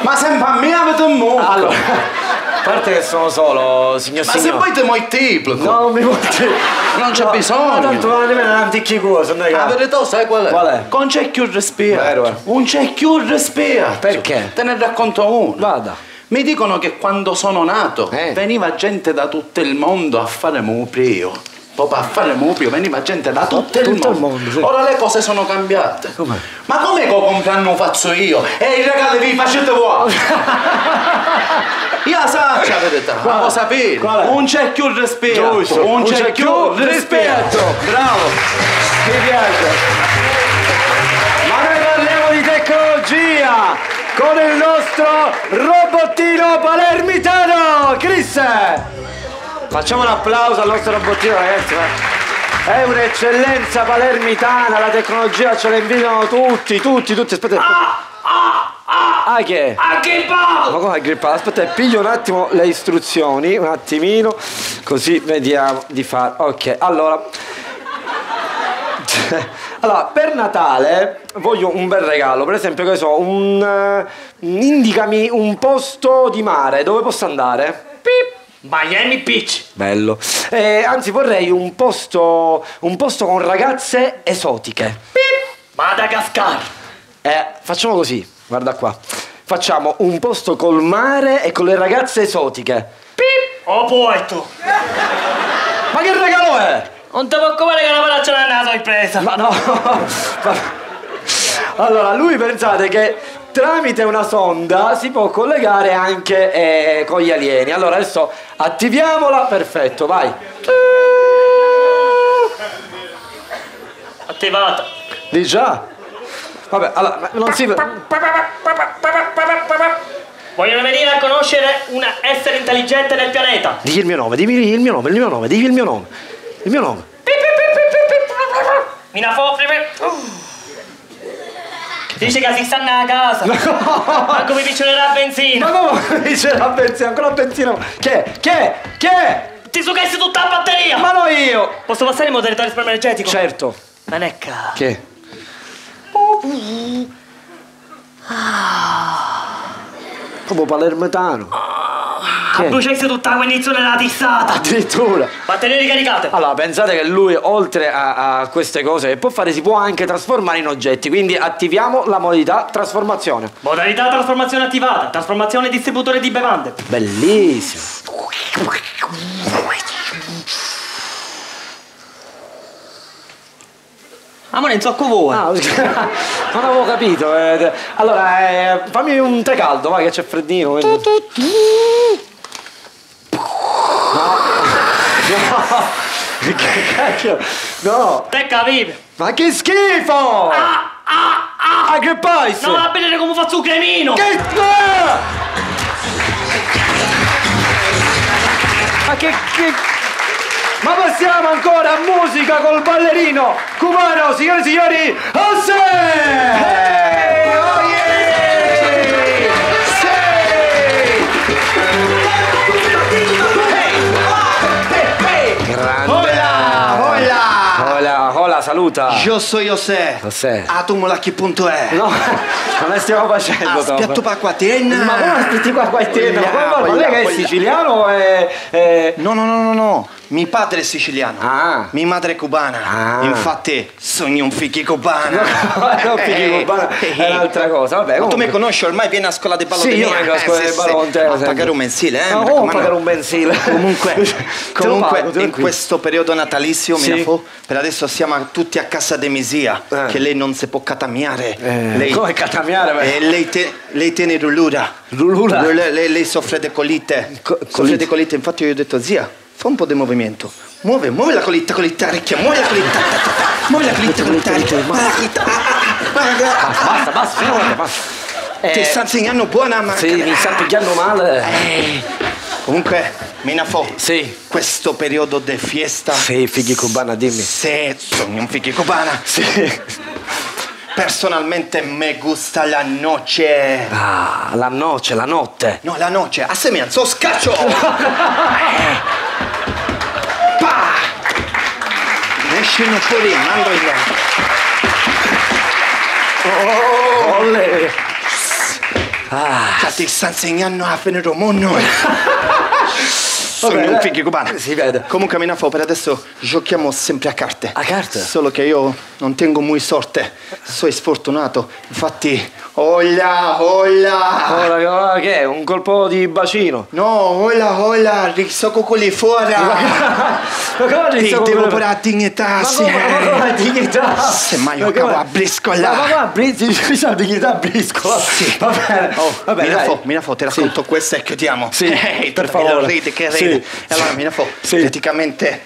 S7: Ma sempre a me avete un mondo.
S2: Allora, a parte che sono solo, signor.
S7: Ma se poi ti moltiplico.
S2: No, non mi moltiplico.
S7: Non c'è bisogno.
S2: Ma tanto non è un antichi cosa.
S7: La verità sai qual è?
S2: Qual è?
S7: Con c'è più respiro.
S2: Vero.
S7: Un c'è più respiro.
S2: Perché?
S7: Te ne racconto uno.
S2: Vada.
S7: Mi dicono che quando sono nato veniva gente da tutto il mondo a fare muprio. Proprio a fare muprio veniva gente da tutto il mondo.
S2: Sì.
S7: Ora le cose sono cambiate.
S2: Come?
S7: Ma come che compleanno faccio io? E i regali vi facete voi? Io sa la verità, ma lo sapete? Un c'è più rispetto.
S2: Giusto.
S7: Un c'è più rispetto.
S2: Bravo. Mi piace. Ma noi parliamo di tecnologia con il nostro robottino palermitano, Chris. Facciamo un applauso al nostro robottino, ragazzi. È un'eccellenza palermitana, la tecnologia ce la invidiano tutti. Aspetta. Che?
S16: Aggrippato!
S2: Ma come aggrippato? Aspetta, piglio un attimo le istruzioni, un attimino, così vediamo di fare. Ok, allora, per Natale voglio un bel regalo, per esempio, che so, indicami un posto di mare, dove posso andare? Pip!
S11: Miami Beach.
S2: Bello. Anzi, vorrei un posto con ragazze esotiche.
S11: Madagascar.
S2: Facciamo così, guarda qua. Facciamo un posto col mare e con le ragazze esotiche.
S11: Oh, Puerto.
S2: Ma che regalo è?
S11: Non ti preoccupare che una paraccia non è una sorpresa.
S2: Ma no. Allora, lui pensate che tramite una sonda si può collegare anche con gli alieni. Allora, adesso attiviamola, perfetto, vai.
S11: Attivata.
S2: Di già? Vabbè, allora, non si...
S11: Vogliono venire a conoscere un essere intelligente del pianeta.
S2: Digli il mio nome, digli il mio nome, digli il mio nome. Il mio nome.
S11: Minafo. Dice che si stanno a casa. Ma come piccionerà benzina.
S2: Ma come piccionerà benzina? Ancora benzina? Che?
S11: Ti successi tutta la batteria.
S2: Ma no io.
S11: Posso passare in modalità risparmio energetico?
S2: Certo.
S11: Manecca.
S2: Che? Proprio palermitano.
S11: Bruciassi tutta la guarnizione della tissata.
S2: Addirittura.
S11: Batterie ricaricate.
S2: Allora, pensate che lui, oltre a queste cose che può fare, si può anche trasformare in oggetti. Quindi attiviamo la modalità trasformazione.
S11: Modalità trasformazione attivata. Trasformazione distributore di bevande.
S2: Bellissimo.
S11: Ma non so voi.
S2: Non avevo capito. Allora, fammi un tè caldo, vai che c'è freddino. Che cacchio? No!
S11: Te capivi!
S2: Ma che schifo! Che poi?
S11: Non va a vedere come faccio un cremino!
S2: Che... Ma che... Ma passiamo ancora a musica col ballerino cubano, signore e signori, José! Hola, saluta.
S5: Io sono José. Atomolacchi.è.
S2: No, come stiamo facendo?
S5: Aspetto qua quaterna.
S2: Ma come aspetti qua quaterna? Ma lei che è siciliano
S5: No. Mio padre è siciliano. Mia madre è cubana. Infatti sogno un fichi cubano.
S2: No, fichi cubano è un'altra cosa. Vabbè,
S5: tu mi conosci, ormai vieni a scuola di ballone.
S2: Sì, io vengo a scuola di ballone.
S5: A pagare un mensile,
S2: non pagare un mensile.
S5: Comunque in questo periodo natalizio, per adesso siamo tutti a casa di Misia, che lei non si può catamiare.
S2: Come catamiare?
S5: Lei tiene rullura.
S2: Rullura?
S5: Lei soffre di colite. Soffre di colite, infatti io ho detto, zia, fa un po' di movimento. Muove la colita orecchia, muove la colita. Muove la colita orecchia. Basta. Ti sta insegnando buona, ma...
S2: Sì, mi sta pigliando male.
S5: Comunque, Minafo.
S2: Sì.
S5: Questo periodo di fiesta...
S2: Sì, figli cubana, dimmi.
S5: Sì, sono un figli cubana.
S2: Sì.
S5: Personalmente me gusta la noche.
S2: La notte.
S5: No, la noche. Assieme al suo scaccio. Escono fuori, mando in là.
S2: Olle.
S5: Ti sta insegnando a finire un mondo. Sono un figlio cubano.
S2: Si vede.
S5: Comunque, Minafo, per adesso giochiamo sempre a carte.
S2: A carte?
S5: Solo che io non tengo muy sorte. Sono sfortunato. Infatti, Hola.
S2: Che è? Un colpo di bacino?
S5: No, hola, risoco quelli fuori.
S2: Ma come
S5: devo pure la dignità,
S2: sì. Ma la dignità?
S5: Se mai io cavo a briscola.
S2: Ma la dignità a briscola?
S5: Sì.
S2: Va bene. Va bene,
S5: Minafo, ti racconto questa e chiudiamo.
S2: Sì, per favore.
S5: Ride. Allora, Minafo, praticamente,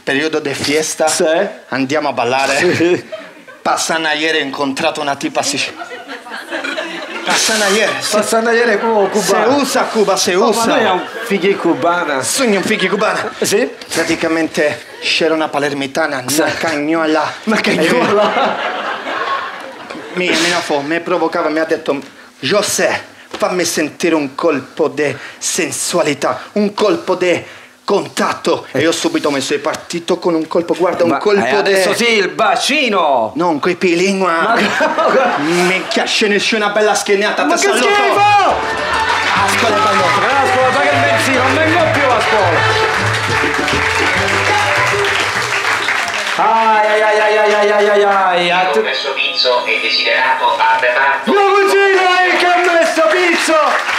S5: periodo di fiesta, andiamo a ballare.
S2: Sì.
S5: Passano ieri, ho incontrato una tipa siciliana.
S2: Passano ieri come cubana.
S5: Se usa.
S2: Ma lei è un figlio cubana.
S5: Sogno un figlio cubana.
S2: Sì.
S5: Praticamente c'era una palermitana, una cagnola. Minafo, mi provocava, mi ha detto, José, fammi sentire un colpo di sensualità, un colpo di contatto. E io subito mi sono partito con un colpo, guarda, un colpo di...
S2: Adesso sì, il bacino!
S5: Non coi pilingua! Minchia, scenesce una bella schienata,
S2: ma che schifo!
S5: A scuola ballone!
S2: A scuola, paga il benzino, non vengo più a scuola. Ai.
S17: Io messo pizzo e desiderato a reparto.
S2: Mio cugino è che ha messo pizzo!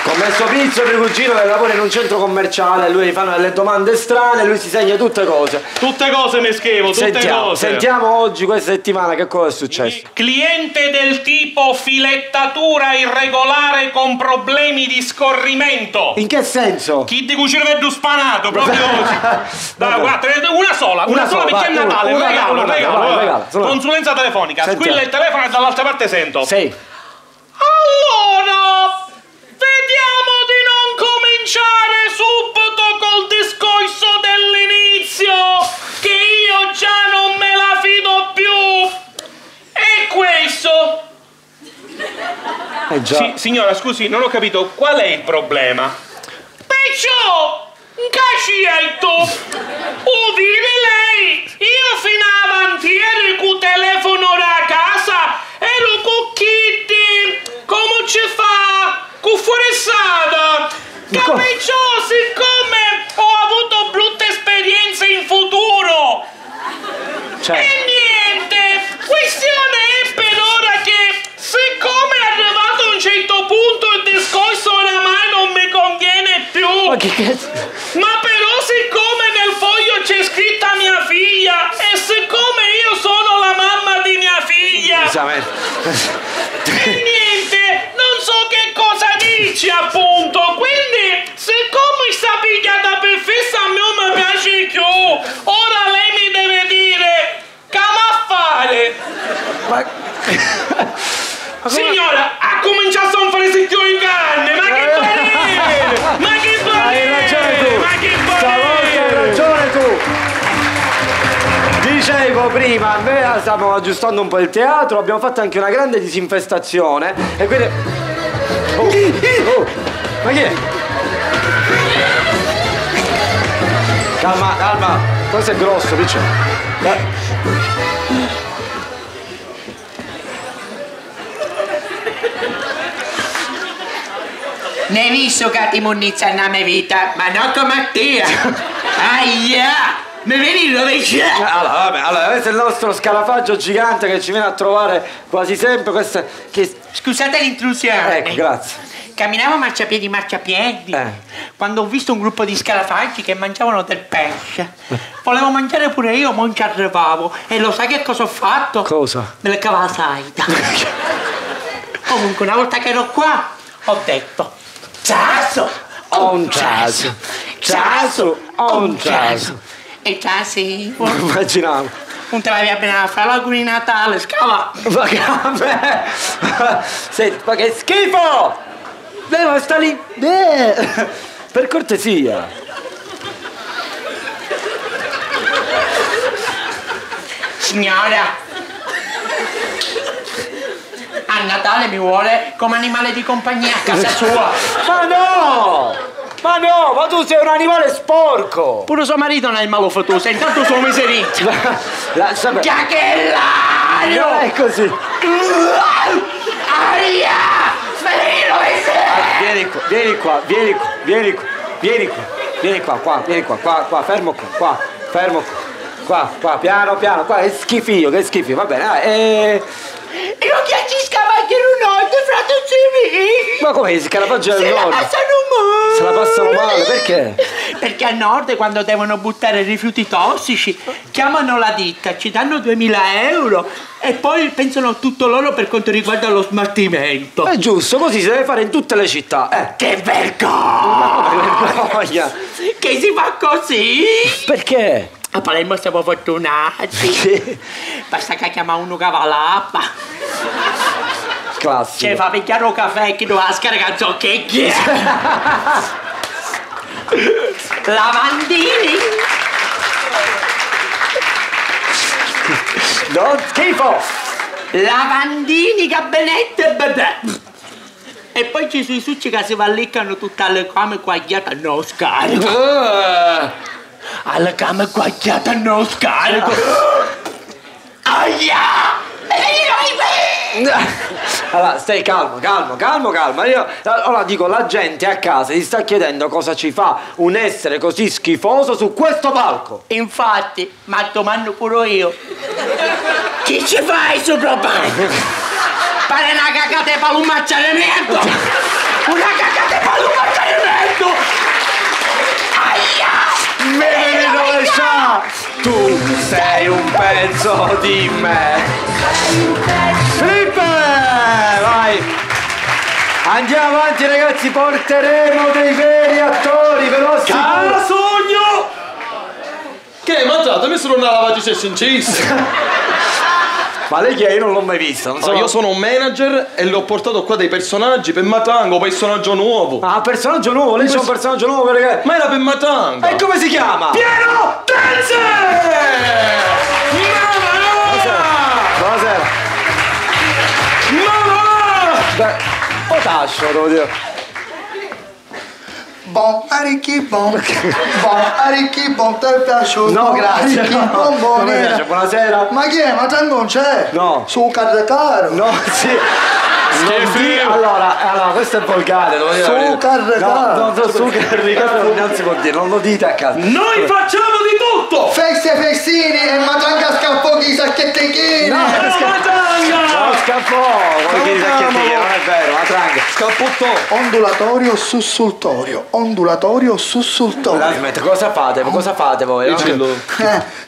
S2: Commesso pizzo, mio cugino che lavora in un centro commerciale, lui gli fanno delle domande strane, lui si segna tutte cose.
S18: Tutte cose mi scrivo, tutte cose.
S2: Sentiamo oggi, questa settimana, che cosa è successo.
S18: Cliente del tipo filettatura irregolare con problemi di scorrimento.
S2: In che senso?
S18: Chi ti cucina vedo spanato proprio oggi. Dai, guarda, una sola perché è Natale, regalo. Consulenza telefonica, squilla il telefono e dall'altra parte sento.
S2: Sì.
S18: Allora, vediamo di non cominciare subito col discorso dell'inizio, che io già non me la fido più. E questo?
S2: Già.
S18: Sì, signora, scusi, non ho capito, qual è il problema? Perciò, un cacietto, udire lei, io fino avantieri cu telefono da casa, ero con Kitty, come ci fa? Con foressata, capisci? Siccome ho avuto brutte esperienze in futuro. E niente, questione è per ora che siccome è arrivato a un certo punto il discorso oramai non mi conviene più. Ma però siccome nel foglio c'è scritta mia figlia e siccome io sono la mamma di mia figlia, e niente, non so che cosa dici appunto, quindi siccome sta pigliata per fissa a me non mi piace più, ora lei mi deve dire come a fare. Signora, ha cominciato a fare secchioni in carne, ma che parere! Ma che parere!
S2: Hai ragione tu!
S18: Ma che
S2: Stavolta hai ragione tu! Dicevo prima, noi stiamo aggiustando un po' il teatro, abbiamo fatto anche una grande disinfestazione e quindi... ma chi è? Calma, questo è grosso, picciolo.
S11: Ne hai visto che ti munnizza nella mia vita, ma non come te. Aia! Mi vedi dove c'è?
S2: Allora, questo è il nostro scarafaggio gigante che ci viene a trovare quasi sempre. Questo
S11: Scusate l'intrusione.
S2: Ecco, grazie.
S11: Camminavo marciapiedi, quando ho visto un gruppo di scarafaggi che mangiavano del pesce. Volevo mangiare pure io, ma non ci arrivavo. E lo sai che cosa ho fatto?
S2: Cosa?
S11: Me le cavavo la saida. Comunque, una volta che ero qua, ho detto: Ciaso!
S2: Un ciaso! Ciaso! Un ciaso!
S11: E ciasi?
S2: Immaginavo.
S11: Non te la via bene a fare l'auguri di Natale, scava!
S2: Ma che schifo! Ma sta lì! Per cortesia!
S11: Signora! A Natale mi vuole come animale di compagnia a casa sua!
S2: Ma no, ma tu sei un animale sporco!
S11: Pure suo marito non è il malofatoso, intanto sono misericcio! Chiacchellario!
S2: Non è così!
S11: Aia!
S2: Vieni qua, fermo qua, piano, qua, è schifio, va bene,
S11: E non piacisca anche un notte, fratelli!
S2: Ma come si scarafaggia del nord? Se la passano male, perché?
S11: Perché al nord quando devono buttare rifiuti tossici chiamano la ditta, ci danno 2000 euro e poi pensano a tutto loro per quanto riguarda lo smaltimento.
S2: È giusto, così si deve fare in tutte le città.
S11: Che vergogna!
S2: Ma come vergogna?
S11: Che si fa così?
S2: Perché?
S11: A Palermo siamo fortunati. Basta che chiama uno che va l'appa.
S2: Classico.
S11: Ci fa picchiare un caffè che doveva scaricare zocchecchi. Lavandini.
S2: Non schifo.
S11: Lavandini, gabinette, bebè. E poi ci sono i succi che si valliccano tutte le came quagliate non scarico. Alla cama quagliata non scarico. Aia!
S2: Allora, stai calmo. Io ora dico, la gente a casa si sta chiedendo cosa ci fa un essere così schifoso su questo palco.
S11: Infatti, ma domando pure io. Chi ci fai sopra palco? Pare una cagata di palumaccia di merda! Una cagata di palumaccia di merda! Aia!
S2: Vieni dove sta! Tu sei un pezzo di me! Flippe! Vai! Andiamo avanti ragazzi, porteremo dei veri attori, ve lo assicuro!
S19: Cara sogno! Che hai mangiato? Mi sono una lavatrice incisa!
S2: Ma lei chi è? Io non l'ho mai vista. Non so.
S19: No, io sono un manager e le ho portato qua dei personaggi per Matanga, un personaggio nuovo.
S2: Ah, personaggio nuovo? Lei c'è un personaggio nuovo perché?
S19: Ma era per Matanga.
S2: E come si chiama?
S19: Piero Tenze!
S2: Buonasera. Beh, Potascio, devo dire.
S5: Bon, arricchi, bon, arricchi, bon, te piace?
S2: No, grazie.
S5: Arricchi,
S2: No,
S5: bon,
S2: non mi piace, buonasera.
S5: Ma chi è? Ma tanto non c'è?
S2: No.
S5: Su Carrecaro?
S2: No, sì. Allora, questo è volgare, devo dire.
S5: Su Carrecaro.
S2: No, su Carrecaro non si può dire, non lo dite a casa.
S19: Noi facciamo di tutto!
S5: Feste festini e Matanga scappò chi sacchettechini!
S2: No, scappò! Che sacchettini, non è vero, Matanga.
S19: Scappotto!
S5: Ondulatorio sussultorio, ondulatorio sussultorio.
S2: Aspetta, cosa fate voi?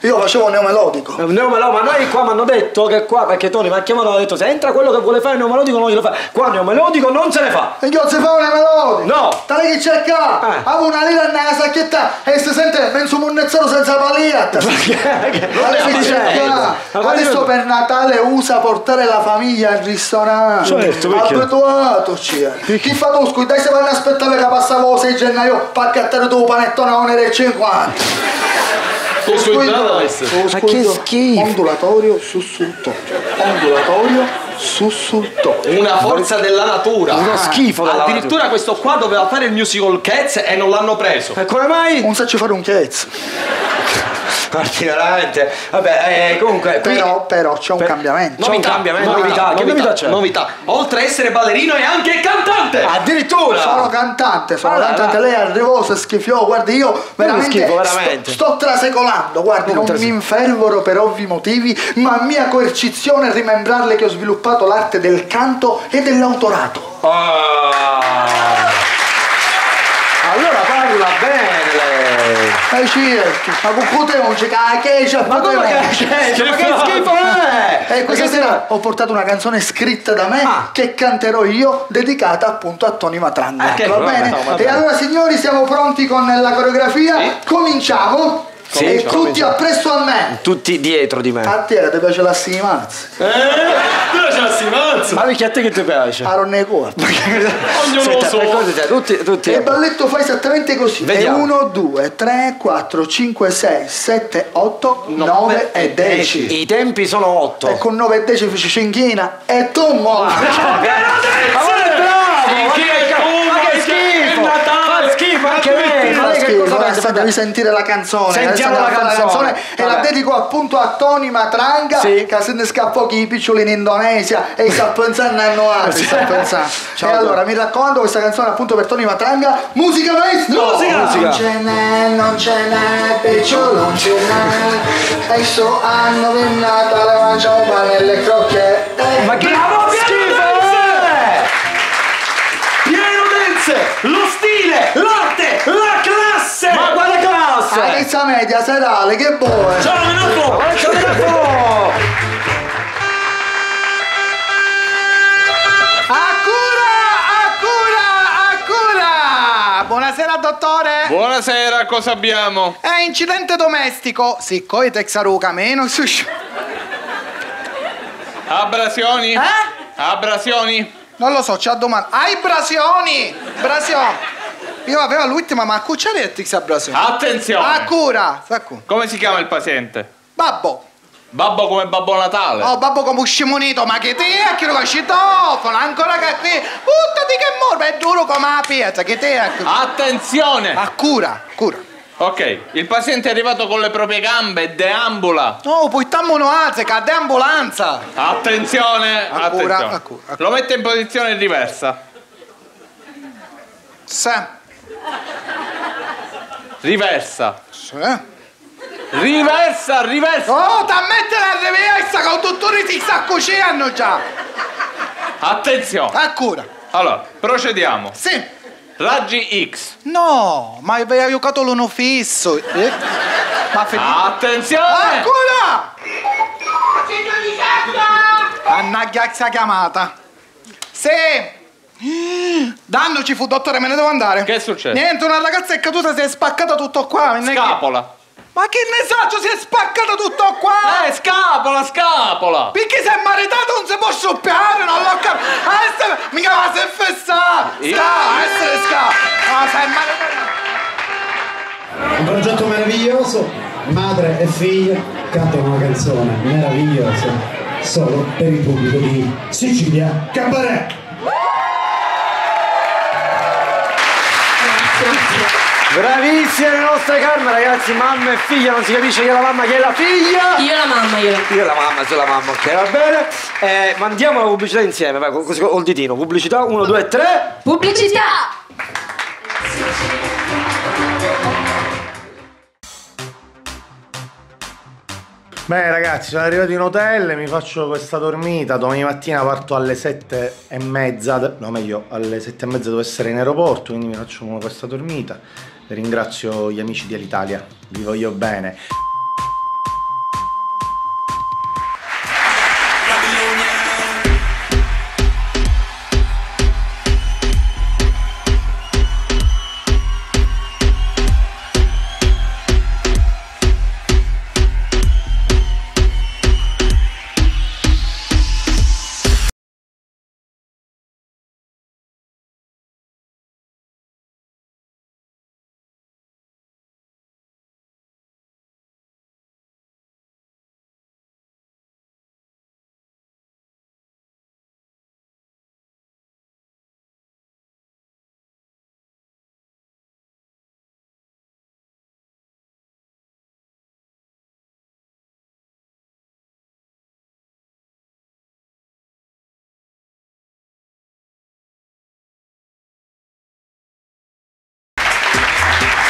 S5: Io facevo neomelodico.
S2: Neomelodico, ma noi qua mi hanno detto che qua, perché Tony mi ha chiamato e ha detto se entra quello che vuole fare il neomelodico non glielo fa. Qua neomelodico non se ne fa.
S5: E io se fa un neomelodico?
S2: No.
S5: Tale che c'è qua? Avevo una lira nella sacchetta e si sente penso munnezzolo senza palietta. Adesso per Natale usa portare la famiglia al ristorante.
S2: Certo, perché?
S5: Abituatoci. Chi fa tu scusi? Dai se vanno a aspettare che passavo il 6 gennaio per accattare tu panettone a 1,50 €.
S2: Ma che schifo!
S5: Ondulatorio sussultorio. Ondulatorio sussultorio.
S19: Una forza della natura.
S2: Uno schifo della natura.
S19: Addirittura questo qua doveva fare il musical Cats e non l'hanno preso.
S2: E come mai?
S5: Non sa ci fare un Cats.
S2: Guardi, veramente. Vabbè, comunque.
S5: Però c'è un cambiamento.
S2: Novità. Che novità c'è?
S19: Novità. Oltre a essere ballerino è anche cantante.
S2: Addirittura.
S5: Sono cantante. Lei arrivò, si schifiò. Guardi, io veramente. Sto trasecolando. Guardi, non mi infervoro per ovvi motivi, ma mia coercizione è rimembrarle che ho sviluppato l'arte del canto e dell'autorato.
S2: Allora parla bene lei.
S5: Certo, ma con te non c'è cacchia.
S2: Ma come che schifo è?
S5: E questa sera ho portato una canzone scritta da me che canterò io, dedicata appunto a Tony Matranga. Va bene? E allora signori siamo pronti con la coreografia? Sì. Cominciamo?
S2: Sì,
S5: e tutti appresso a me.
S2: Tutti dietro di me.
S5: A te ti piace la stimazza?
S19: Ti piace la stimazza?
S2: Ma perché a te che ti piace?
S5: A non ne cuore.
S19: Ognuno lo so.
S2: Tutti.
S5: E il balletto fa esattamente così.
S2: Vediamo.
S5: 1, 2, 3, 4, 5, 6, 7, 8, 9 e 10.
S2: I tempi sono 8.
S5: E con 9 e 10 feci cinchina. E tu mo.
S2: Ma schifo anche lei. Ma lei che cosa pensa?
S5: Devi sentire la canzone.
S2: Sentiamo la canzone.
S5: E la dedico appunto a Tony Matranga, che se ne scappò chi i piccioli in Indonesia e sta pensando a noi. E allora mi raccomando questa canzone appunto per Tony Matranga. Musica maestro!
S2: Musica!
S5: Non ce n'è, picciolo non ce n'è. E sto anno per Natale mangiamo pane e le crocchette.
S2: Ma che schifo!
S19: Lo stile, l'arte, la classe!
S2: Ma quale classe?
S5: La pizza media serale, che buona!
S19: Ciao Menafo!
S20: Accura! Buonasera dottore!
S15: Buonasera, cosa abbiamo?
S20: È incidente domestico, siccome texaruca meno
S15: Abrasioni? Abrasioni?
S20: Non lo so, c'ha domanda. Hai brasioni! Brasioni! Io avevo l'ultima, ma cucciare e tix abrasioni.
S15: Attenzione!
S20: Accura!
S15: Come si chiama il paziente?
S20: Babbo!
S15: Babbo come Babbo Natale?
S20: Oh, babbo come un scimunito, ma che te è che lo citofono, ancora che qui, buttati che morbo, è duro come la pietra, che te è.
S15: Attenzione!
S20: Accura!
S15: Ok, il paziente è arrivato con le proprie gambe e deambula.
S20: No, poi stiamo che a deambulanza.
S15: Attenzione,
S20: Ancora,
S15: attenzione.
S20: ancora.
S15: Lo mette in posizione riversa.
S20: Sì.
S15: Riversa.
S20: Sì.
S15: Riversa, riversa.
S20: Oh, da mettere la riversa con tutti si sta cucinando già.
S15: Attenzione.
S20: Ancora.
S15: Allora, procediamo.
S20: Sì.
S15: Raggi X.
S20: No, ma avevi giocato l'uno fisso. Ma
S15: attenzione.
S20: Ancora. Annaghiazza chiamata. Sì. Dandoci fu, dottore, me ne devo andare.
S15: Che è successo?
S20: Niente, una ragazza è caduta, si è spaccata tutto qua.
S15: Scapola.
S20: Ma che ne so, si è spaccata tutto qua!
S15: Scapola, scapola!
S20: Perché si è maritato non si può scoppiare, non l'ho capito! Mica ma si è fessato! Essere no, si è maritato!
S21: Un progetto meraviglioso, madre e figlia cantano una canzone meravigliosa solo per il pubblico di Sicilia Cabaret!
S2: Bravissime le nostre Carme, ragazzi, mamma e figlia, non si capisce chi è la mamma, chi è la figlia.
S10: Io la mamma,
S2: Io la mamma, sei la mamma, ok, va bene. Mandiamo la pubblicità insieme, vai, così col ditino. Pubblicità, 1, 2, 3.
S10: Pubblicità!
S7: Bene ragazzi, sono arrivato in hotel, mi faccio questa dormita, domani mattina parto alle 7:30, no meglio, alle 7:30 devo essere in aeroporto, quindi mi faccio questa dormita. Ringrazio gli amici di Alitalia, vi voglio bene.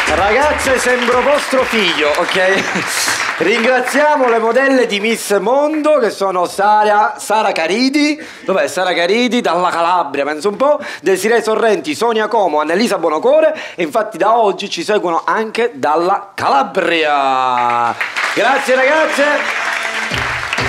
S7: Ragazze, sembro vostro figlio, ok? Ringraziamo le modelle di Miss Mondo che sono Sara Caridi, dov'è Sara Caridi? Dalla Calabria, penso un po', Desiree Sorrenti, Sonia Como, Annelisa Bonocore e infatti da oggi ci seguono anche dalla Calabria. Grazie ragazze!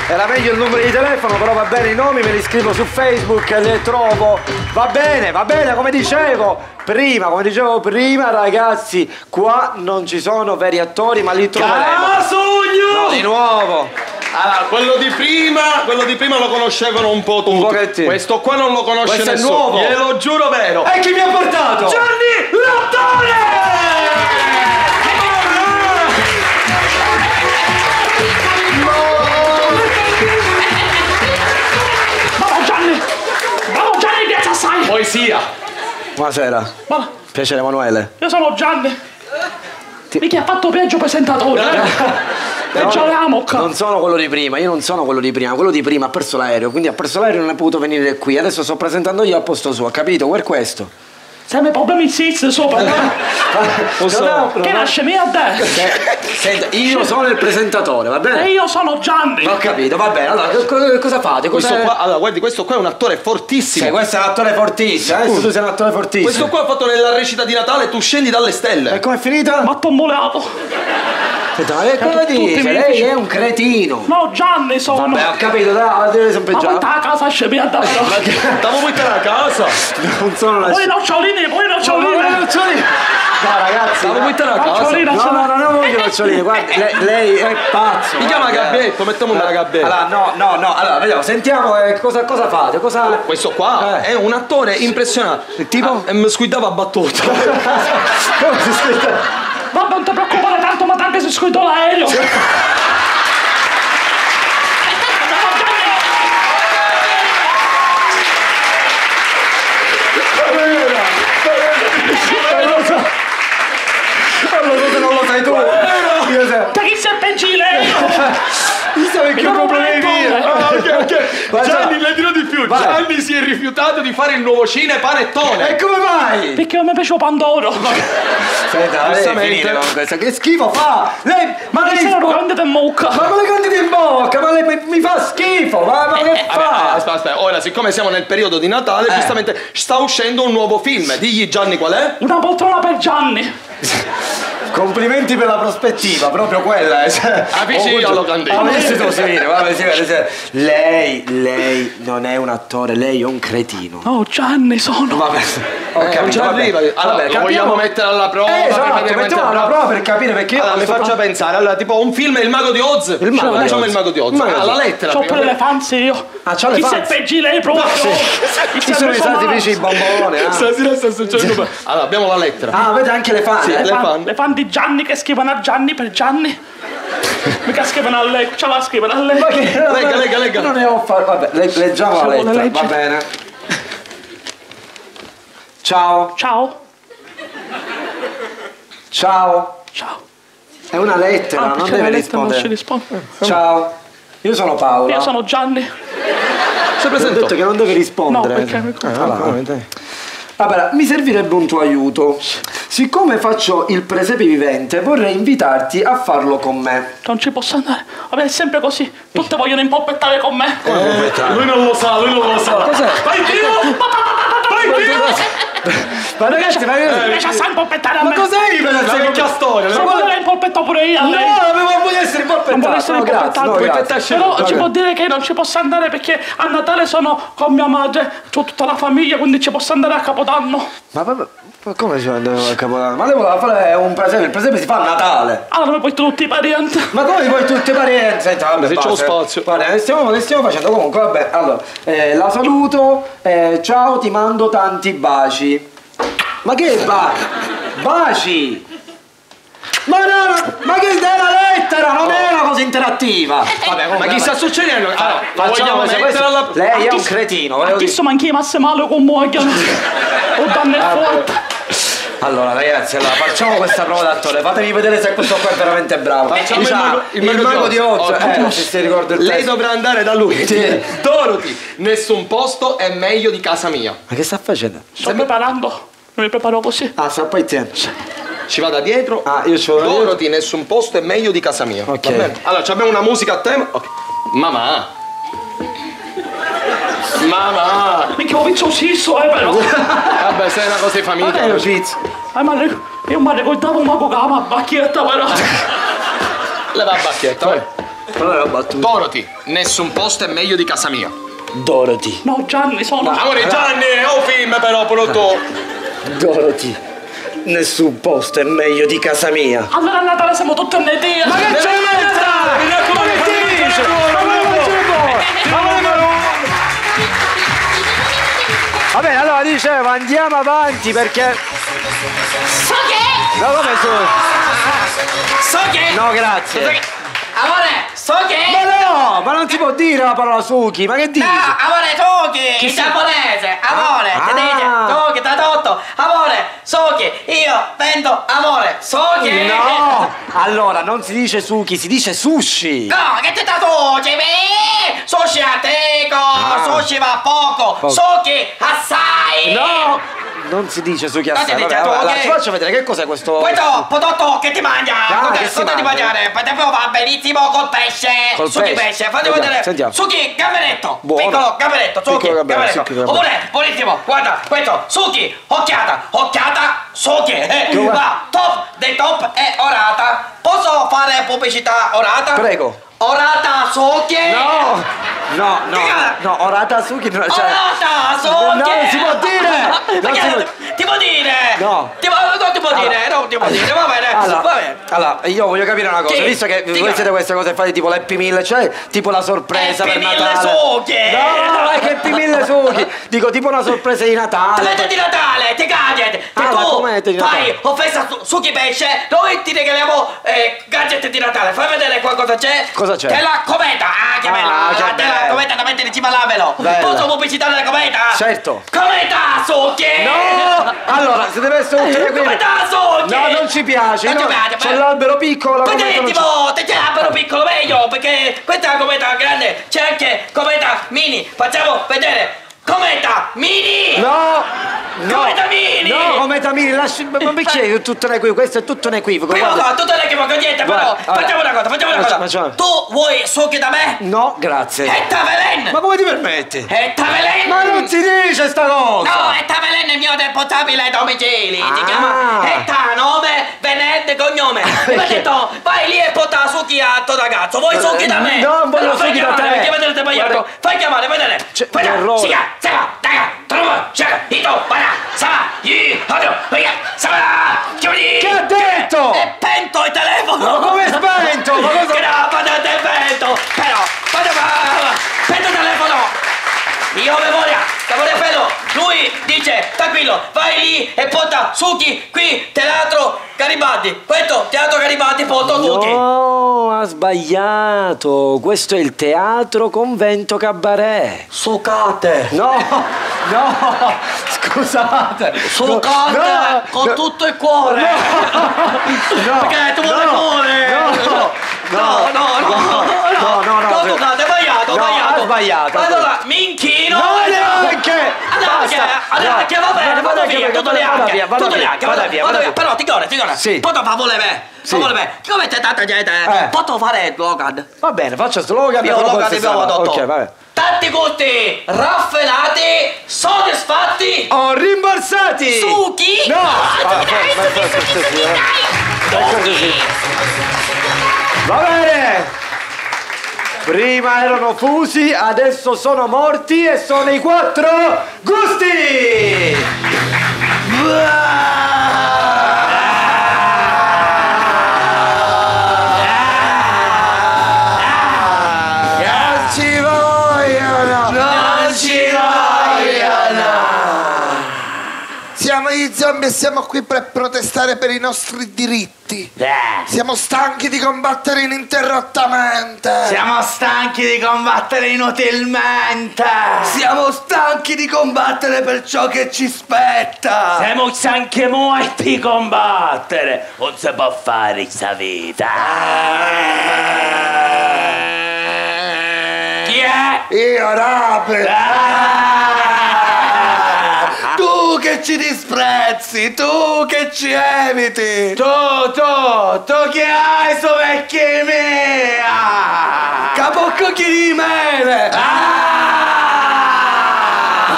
S7: Era meglio il numero di telefono, però va bene i nomi, me li scrivo su Facebook e le trovo. Va bene, come dicevo prima, ragazzi, qua non ci sono veri attori, ma li troveremo.
S19: Casugno!
S2: No, di nuovo.
S19: Allora, quello di prima lo conoscevano un po' tutti.
S2: Un pochettino.
S19: Questo qua non lo conosce
S2: Questo
S19: nessuno.
S2: è nuovo.
S19: Glielo giuro vero.
S2: E chi mi ha portato?
S19: Gianni L'attore! Poesia.
S2: Buonasera.
S18: Ma
S2: Piacere Emanuele.
S18: io sono Gianni. Mica ha fatto peggio presentatore. Peggio Amok.
S2: Non sono quello di prima, io non sono quello di prima. Quello di prima ha perso l'aereo, quindi ha perso l'aereo e non è potuto venire qui. Adesso sto presentando io a posto suo, capito? Per questo.
S18: Sempre problemi SIS sopra.
S2: Lo so.
S18: Che nasce mia a te.
S2: Senta, io sono il presentatore, va bene?
S18: E io sono Gianni.
S2: Ho capito, va bene. Allora, cosa fate?
S19: Questo qua, allora, guardi, questo qua è un attore fortissimo.
S2: Sì, questo è un attore fortissimo. Adesso tu sei un attore fortissimo.
S19: Questo qua ha fatto nella recita di Natale Tu scendi dalle stelle.
S2: E com'è finita?
S18: Ma tomboleato.
S2: Senta, ma che cosa dice? Lei è un cretino.
S18: No, Gianni sono.
S2: Vabbè, ho capito, dai, sempre
S18: Ma
S2: già.
S18: quanta la casa scemi a davvero.
S19: Stavo buttando a casa.
S2: Non sono la.
S18: Poi nocciolini.
S2: No, ragazzi.
S19: Stavo buttando a casa.
S2: No, non voglio noccioline, guardi, lei è pazzo.
S19: Mi chiama Gabbetto, mettiamo una gabbetta.
S2: Allora, no, allora, vediamo, sentiamo cosa fate,
S19: Questo qua è un attore impressionante.
S2: Tipo?
S19: Mi squidava a battuta.
S2: Come si squidava?
S18: Vabbè, non ti preoccupare tanto, ma anche se scudo l'aereo.
S2: Non lo so
S19: perché non lo volevi dire. Ok. Gianni, le dirò di più.
S2: Vai.
S19: Gianni si è rifiutato di fare il nuovo cine panettone.
S2: E come mai?
S1: Perché non mi piace Pandoro.
S2: Senta, lei finire con questa. Che schifo fa? Lei, ma lei
S1: sono grande in bocca.
S2: Ma come grandi in bocca? Ma lei mi fa schifo. Ma che fa?
S19: Aspetta. Ora, siccome siamo nel periodo di Natale, giustamente sta uscendo un nuovo film. Digli Gianni qual è?
S1: Una poltrona per Gianni.
S2: Complimenti per la prospettiva, proprio quella.
S19: Avvicino allo candela.
S2: Lei non è un attore, lei è un cretino.
S1: Oh, Gianni sono.
S2: Vabbè, ho capito.
S19: ci arriva. Allora, lo vogliamo mettere alla prova.
S2: Esatto, mettiamo alla prova per capire perché.
S19: Allora, mi faccia pensare. Allora, tipo un film Il Mago di Oz. Facciamo Il Mago di Oz. La lettera.
S1: C'ho pure le fanze io.
S2: C'ho le
S1: Chi
S2: fanze.
S1: se peggi lei proprio.
S2: Ci sono i saltifici i bombone.
S19: Stasera sta succedendo. Allora, abbiamo la lettera.
S2: Ah, avete anche le fan?
S19: Sì,
S1: Le fan di Gianni che scrivono a Gianni per Gianni. Mica scrivono a lei, ce la scrivono a lei.
S2: Ma che
S19: lega.
S2: Non ne ho fatto. Vabbè, leggiamo la lettera, va bene. Ciao.
S1: Ciao.
S2: Ciao.
S1: Ciao.
S2: È una lettera, non deve rispondere. Ciao. Io sono Paola.
S1: Io sono Gianni.
S2: Ho detto che non deve rispondere.
S1: No, perché
S2: Vabbè, mi servirebbe un tuo aiuto. Siccome faccio il presepe vivente, vorrei invitarti a farlo con me.
S1: Non ci posso andare. Vabbè, è sempre così. Tutte vogliono impoppettare con me.
S19: Lui non lo sa.
S2: Cos'è?
S1: Vai Dio! Vai Dio!
S2: Ma ragazzi,
S1: mi sa impolpettare a me.
S2: Ma cos'è?
S19: La vecchia storia.
S1: Se vuole impolpetto pure io a lei.
S2: No, voglio essere impolpettato.
S1: Non vuole essere impolpettato. Però ci può dire che non ci posso andare perché a Natale sono con mia madre. C'ho tutta la famiglia, quindi ci posso andare a Capodanno.
S2: Ma come si andava a Capodanno? Ma devo fare un presepe, il presepe si fa a Natale.
S1: Allora mi poi tutti i parenti.
S2: Ma come poi tutti i parenti? Senta, vabbè,
S19: se c'è lo spazio.
S2: Guarda, ne stiamo facendo comunque, vabbè, allora, la saluto, ciao, ti mando tanti baci. Ma che baci? Ma no, ma che è una lettera, non è una cosa interattiva. Vabbè,
S19: ma chi sta succedendo? Allora,
S2: facciamo
S19: mettere alla...
S2: Lei è un cretino.
S1: Chi sono anche i massimale con muoiono. O danno forte.
S2: Allora ragazzi, facciamo questa prova d'attore. Fatemi vedere se questo qua è veramente bravo.
S19: Facciamo
S2: il mago di Oz. Se ricordo il
S19: Lei
S2: testo.
S19: dovrà andare da lui. Dorothy, nessun posto è meglio di casa mia.
S2: Ma che sta facendo?
S1: Sto preparando. Mi preparo così.
S2: Ah, sta poi tieni.
S19: Ci vada dietro.
S2: Ah, io ci vado
S19: Dorothy, nessun posto è meglio di casa mia.
S2: Ok.
S19: Va bene? Allora, abbiamo una musica a tema. Okay. Mamma.
S1: Mica ho visto sisso, però.
S19: Vabbè, sei una cosa di famiglia.
S2: Ma è lo cizzo.
S1: Ma io mi ricordavo un mago che aveva una bacchietta, però.
S19: Leva la bacchetta, vai.
S2: Allora la battuta.
S19: Dorothy, nessun posto è meglio di casa mia.
S2: Dorothy.
S1: No, Gianni, sono.
S19: Amore, Gianni, è un film però, prodotto.
S2: Dorothy, nessun posto è meglio di casa mia.
S1: Allora a Natale siamo tutti in Dio.
S2: Ma che c'è Ma che dice? Va bene, allora dicevo, andiamo avanti perché...
S11: So che?
S2: No, come
S11: So che?
S2: No, grazie.
S11: Amore, so che?
S2: Ma no, ma non si può dire la parola suki, ma che dici?
S11: No, amore, Toki, in giapponese, amore, ti dice, Toki, tradotto, amore, so che, io vendo amore, so che...
S2: No, allora non si dice suki, si dice sushi.
S11: No, che ti traduci, sushi a teco, sushi va poco, so che assai.
S2: No, non si dice suki assai,
S11: si dice
S2: allora, ci faccio vedere che cos'è questo...
S11: Questo prodotto che ti mangia,
S2: che si
S11: di mangiare, per esempio va benissimo col pesce, suki pesce, fatti vedere,
S2: sentiamo.
S11: suki gamberetto,
S2: Buono.
S11: piccolo gamberetto, suki
S2: Piccolo
S11: gamberetto,
S2: gamberetto.
S11: oppure, buonissimo, guarda, questo, suki, occhiata, suki, va, top dei top è orata, posso fare pubblicità orata?
S2: Prego.
S11: Orata suki?
S2: No, orata suki non c'è.
S11: Orata suki?
S2: Non si può dire! Non si può...
S11: Ti può dire?
S2: No.
S11: Non ti può dire, non ti può dire, va bene, va bene.
S2: Allora, io voglio capire una cosa,
S11: Sì,
S2: visto che
S11: dica.
S2: voi siete queste cose fate tipo l'Happy Meal, cioè tipo la sorpresa per
S11: Happy Meal
S2: Natale.
S11: suki!
S2: No, è che Happy Meal suki! Dico tipo una sorpresa di Natale.
S11: Avete di Natale, ti gadget!
S2: Ah, ma com'è di Natale?
S11: Fai offesa suki pesce, noi ti regaliamo gadget di Natale. Fai vedere qua cosa c'è.
S2: Cosa c'è?
S11: C'è la cometa, che bella!
S2: che
S11: C'è la
S2: bella.
S11: cometa da mettere in cima all'albero.
S2: Bella.
S11: Posso pubblicitare la cometa?
S2: Certo.
S11: Cometa suki!
S2: No! Allora, se deve essere utile qui.
S11: Cometa
S18: soglia!
S2: No, non ci piace.
S18: Non
S2: No,
S18: ti piace,
S2: c'è l'albero piccolo, la
S18: perché
S2: cometa non
S18: tipo, te c'è l'albero piccolo meglio, perché questa è la cometa grande, c'è anche cometa mini. Facciamo vedere. Cometa mini!
S2: No!
S18: Cometa mini!
S2: No, cometa mini, lasci. Ma perché è tutto un equivoco? Questo è tutto un equivoco.
S18: Prima
S2: guarda.
S18: cosa, tutto un equivoco, niente, però.
S2: Guarda,
S18: Facciamo una cosa,
S2: facciamo.
S18: Tu vuoi succhi da me?
S2: No, grazie.
S18: È Tavelen!
S2: Ma come ti permetti?
S18: È Tavelen!
S2: Ma non si dice sta cosa!
S18: No, è Tavelen il mio responsabile ai domicili. Ti chiama Etta, nome, venente, cognome. Mi ha detto, vai lì e porta succhi a tuo ragazzo. Vuoi succhi da me?
S2: Non voglio
S18: Allora,
S2: succhi da te.
S18: Perché vedete sbagliato?
S2: Guarda.
S18: Fai chiamare, vedere. Fai
S2: errore.
S18: Siga, Sega, Daga, Trova, Shaga, Ito, Bana, Sama, Yi, Hodo, Oiga, Sama, Chiudi.
S2: Che ha detto?
S18: È spento il telefono.
S2: Ma come è spento? Ma cosa?
S18: Che no, potete è spento. Però, spento il telefono. Io ho memoria bello. Lui dice, tranquillo, vai lì e porta succhi qui, teatro Garibaldi. Questo, teatro Garibaldi, porto succhi.
S2: No, ha sbagliato. Questo è il teatro convento cabaret.
S18: Sucate.
S2: No, scusate.
S18: Sucate
S2: No,
S18: con
S2: no.
S18: tutto il cuore.
S2: No,
S18: perché tu vuoi il cuore. No. Tu hai sbagliato. Allora, minchino.
S2: No, neanche.
S18: Allora, che va bene, vado via, tutto neanche. Però ti ricordi,
S2: Sì.
S18: posso fare volere. Come c'è tanta gente, posso fare il slogan.
S2: Va bene, faccia slogan.
S18: Io
S2: però
S18: slogan
S2: poi
S18: di
S2: si
S18: nuovo
S2: sa.
S18: dottor.
S2: Ok, vabbè.
S18: Tanti gusti raffinati, soddisfatti
S2: o rimborsati.
S18: Succhi.
S2: No. Va bene. Prima erano fusi, adesso sono morti e sono i 4 gusti.
S9: Non ci vogliono!
S2: Non ci
S9: Siamo gli zombie e siamo qui per protestare per i nostri diritti. Siamo stanchi di combattere ininterrottamente.
S11: Siamo stanchi di combattere inutilmente.
S20: Siamo stanchi di combattere per ciò che ci spetta.
S1: Siamo stanchi molti di combattere. Non si può fare questa vita. Chi è?
S9: Io, Rape.
S20: Tu che ci disprezzi, tu che ci eviti.
S11: Tu che hai su vecchia mia.
S20: Capocchi di mele.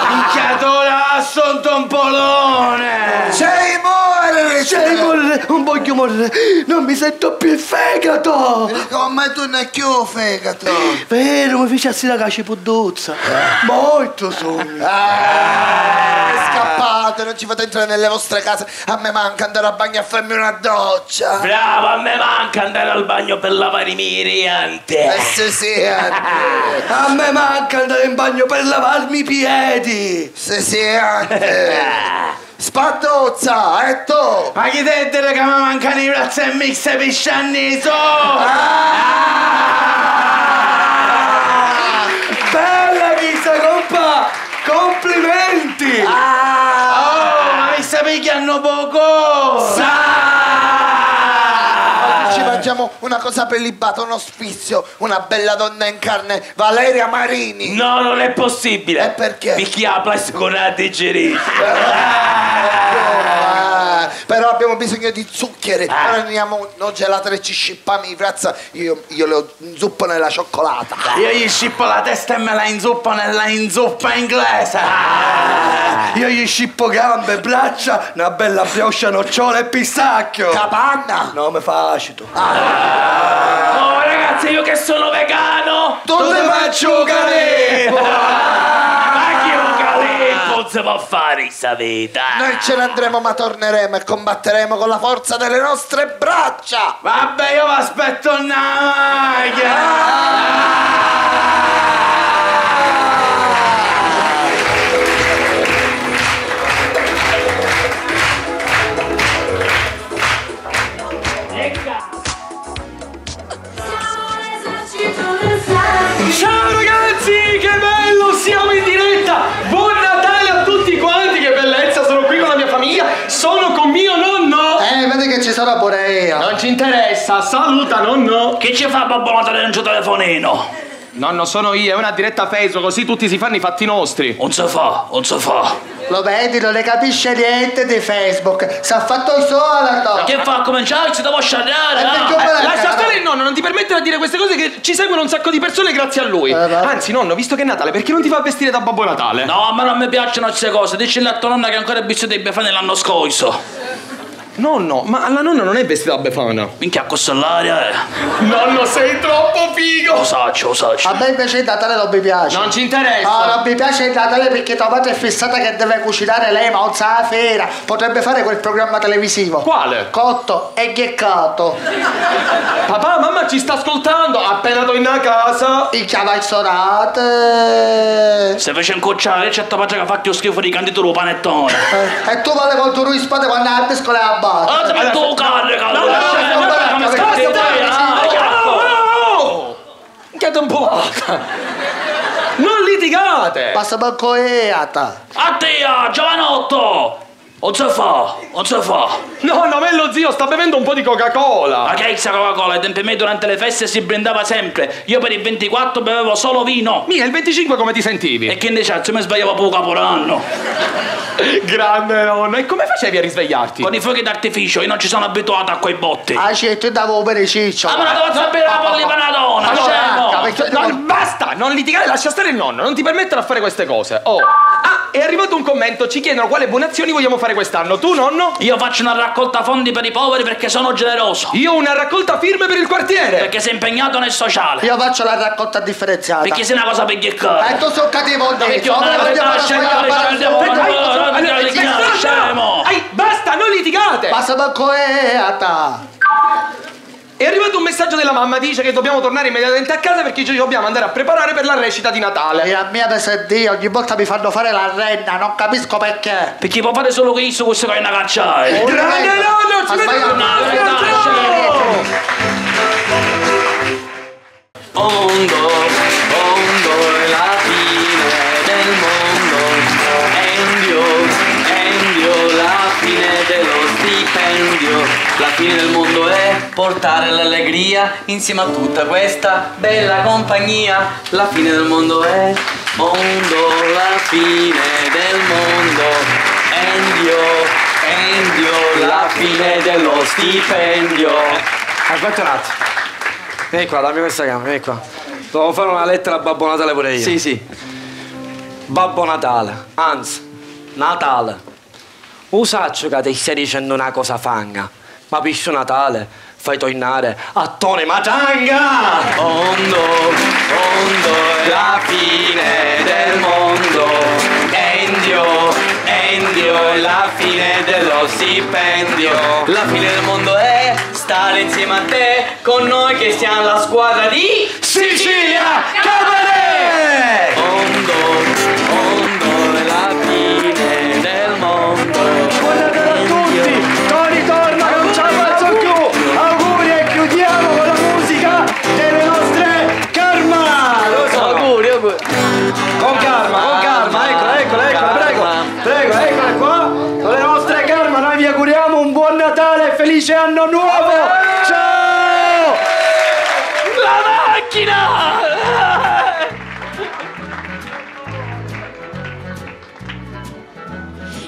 S11: Minchiatura assunto un polone.
S9: Sei morire,
S20: non voglio morire, non mi sento più il fegato.
S9: Come tu ne chiù fegato?
S20: Vero, mi fece la cace pudduzza. Molto sogno.
S9: Scappate, non ci fate entrare nelle vostre case. A me manca andare a bagno a farmi una doccia.
S1: Bravo, a me manca andare al bagno per lavare i miei rianti.
S9: Sì.
S20: A me manca andare in bagno per lavarmi i piedi.
S9: Sì, anche. Spattozza, e tu?
S11: Ma chi te dire che mi mancano i razzi e mix e piscianni so?
S20: Bella chissà, compa! Complimenti!
S11: Oh, ma mi sa pigliando poco!
S9: Ci mangiamo una cosa prelibata, un ospizio, una bella donna in carne, Valeria Marini.
S1: No, non è possibile.
S9: E perché?
S1: Picchi la plastica con la digerita.
S9: Però abbiamo bisogno di zuccheri. Prendiamo no gelato e ci scippiamo i frazza. Io le inzuppo nella cioccolata.
S11: Io gli scippo la testa e me la inzuppo nella inzuppa inglese.
S20: Io gli scippo gambe, braccia, una bella brioche, nocciola e pistacchio.
S9: Capanna?
S20: No, mi fa acido.
S1: Oh ragazzi, io che sono vegano.
S20: Tu te faccio calippo.
S1: Ma chi un calippo non si può fare questa vita.
S9: Noi ce ne andremo ma torneremo e combatteremo con la forza delle nostre braccia.
S11: Vabbè, io vi aspetto una macchina. Ciao ragazzi, che bello, siamo in diretta. Buon Natale a tutti quanti, che bellezza, sono qui con la mia famiglia, sono con mio nonno.
S8: interessa, saluta nonno.
S11: Che ci fa Babbo Natale nel suo telefonino?
S8: Nonno, sono io, è una diretta Facebook, così tutti si fanno i fatti nostri.
S11: Non si fa.
S20: Lo vedi, non ne capisce niente di Facebook. Si è fatto il solo.
S11: Che fa? Cominciare? Si devo sciarriare?
S8: Lascia stare il nonno, non ti permettere di dire queste cose che ci seguono un sacco di persone grazie a lui. Anzi, nonno, visto che è Natale, perché non ti fa vestire da Babbo Natale?
S11: No, a me non mi piacciono queste cose. Dici alla tua nonna che ancora è vestita di Befana l'anno scorso.
S8: Nonno, ma la nonna non è vestita da Befana.
S11: Minchia, questa l'aria,
S8: Nonno, sei troppo figo.
S11: Lo saccio.
S20: A me invece il Natale non mi piace.
S8: Non ci interessa.
S20: No, non mi piace il Natale perché tua madre è fissata che deve cucinare lei, ma non sa la fiera. Potrebbe fare quel programma televisivo.
S8: Quale?
S20: Cotto e gheccato.
S8: Papà, mamma ci sta ascoltando. Appena torna a casa.
S20: I chiavazzonate.
S11: Se fece incocciare, c'è tua padre che fa più schifo di candituro panettone.
S20: E tu vale col tuo rispetto quando la pescola la batte.
S11: Ti metto carica.
S8: Chiate un po'. Non litigate.
S20: Passa manco eata.
S11: A te, giovanotto. Non si fa.
S8: No, me lo zio sta bevendo un po' di Coca-Cola.
S11: Ma che è questa Coca-Cola? Ai tempi miei durante le feste si brindava sempre. Io per il 24 bevevo solo vino.
S8: Mica, il 25 come ti sentivi?
S11: E che ne c'è? Mi sbagliavo poco Capodanno.
S8: Grande nonno. E come facevi a risvegliarti?
S11: Con i fuochi d'artificio. Io non ci sono abituato a quei botti.
S20: Ah, certo, davo bere ciccio.
S11: Ma non devo sapere la pollipanadona, scemo.
S8: Basta, non litigare, lascia stare il nonno. Non ti permettere a fare queste cose. Oh. Ah, è arrivato un commento. Ci chiedono quale buone azioni vogliamo fare quest'anno. Tu, nonno?
S11: Io faccio una raccolta fondi per i poveri perché sono generoso.
S8: Io una raccolta firme per il quartiere.
S11: Perché sei impegnato nel sociale.
S20: Io faccio la raccolta differenziata.
S11: Perché sei una cosa per ghiccare.
S20: E tu sei un cattivo
S11: Perché scemo.
S8: Basta, non litigate.
S20: Passa manco eata.
S8: È arrivato un messaggio della mamma, dice che dobbiamo tornare immediatamente a casa perché ci dobbiamo andare a preparare per la recita di Natale.
S20: E a mia Dio, ogni volta mi fanno fare la renna, non capisco perché.
S11: Perché può fare solo questo che è una cacciare.
S8: Grande nonno, ci vediamo.
S16: Mondo è la fine del mondo. Endio, la fine dello stipendio. La fine del mondo è portare l'allegria insieme a tutta questa bella compagnia. La fine del mondo è mondo, la fine del mondo. Endio, la fine dello stipendio.
S2: Aspetta un attimo. Vieni qua, dammi questa camera, vieni qua. Devo fare una lettera a Babbo Natale pure io.
S16: Sì.
S2: Babbo Natale, anzi, Natale. Usaccio che ti stai dicendo una cosa fanga, ma piscio Natale fai tornare a Tony Matanga!
S16: Mondo è la fine del mondo. Endio è la fine dello stipendio. La fine del mondo è stare insieme a te, con noi che siamo la squadra di
S2: Sicilia Cabaret!
S16: Mondo è la fine del mondo.
S2: Buonasera a tutti! Tony torna, non ce la faccio più! Auguri e chiudiamo con la musica delle nostre Karma!
S16: Auguri.
S2: Con Karma, eccola, prego, eccola qua! Con le nostre Karma noi vi auguriamo un buon Natale e felice anno nuovo! Ciao!
S16: La macchina!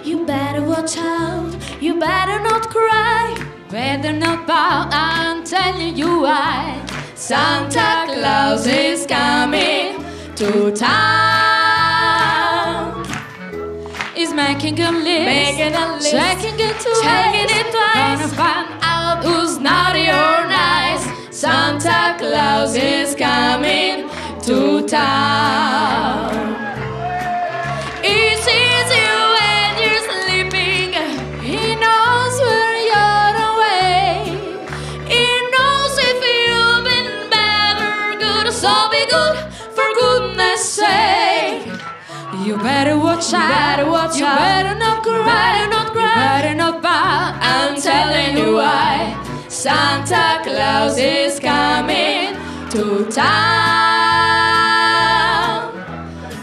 S6: You better watch out, you better not cry, better not bow, I'm telling you why. Santa Claus is coming to town. He's making a list, checking it twice, gonna find out who's naughty or nice. Santa Claus is coming to town. He sees you when you're sleeping. He knows where you're away. He knows if you've been bad or good. So be good, for goodness sake. You better watch out. You better not cry. You better not bow. I'm telling you why. Santa Claus is coming to town.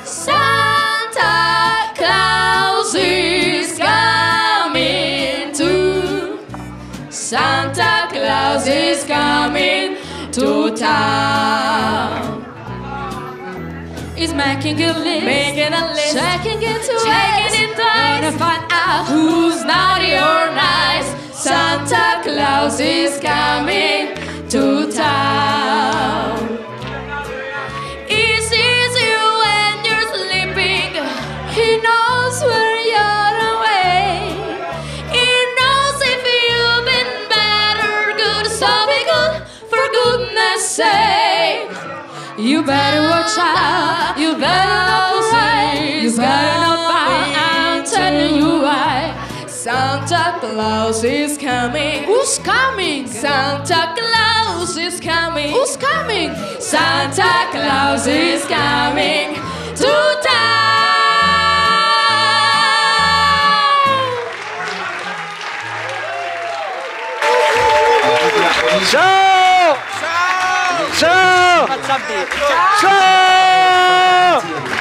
S6: Santa Claus is coming to. Santa Claus is coming. town. He's making a list, checking into it, gonna find out who's naughty or nice. Santa Claus is coming to town. He sees you when you're sleeping. He knows where you're away. He knows if you've been bad or good. So be good, for goodness sake. You better watch out. You better not pray. You better not bow. I'm telling you why. Santa Claus is coming. Who's coming? Santa Claus is coming. Who's coming? Santa Claus is coming to town.
S2: Ciao! Ciao! Ciao! Ciao!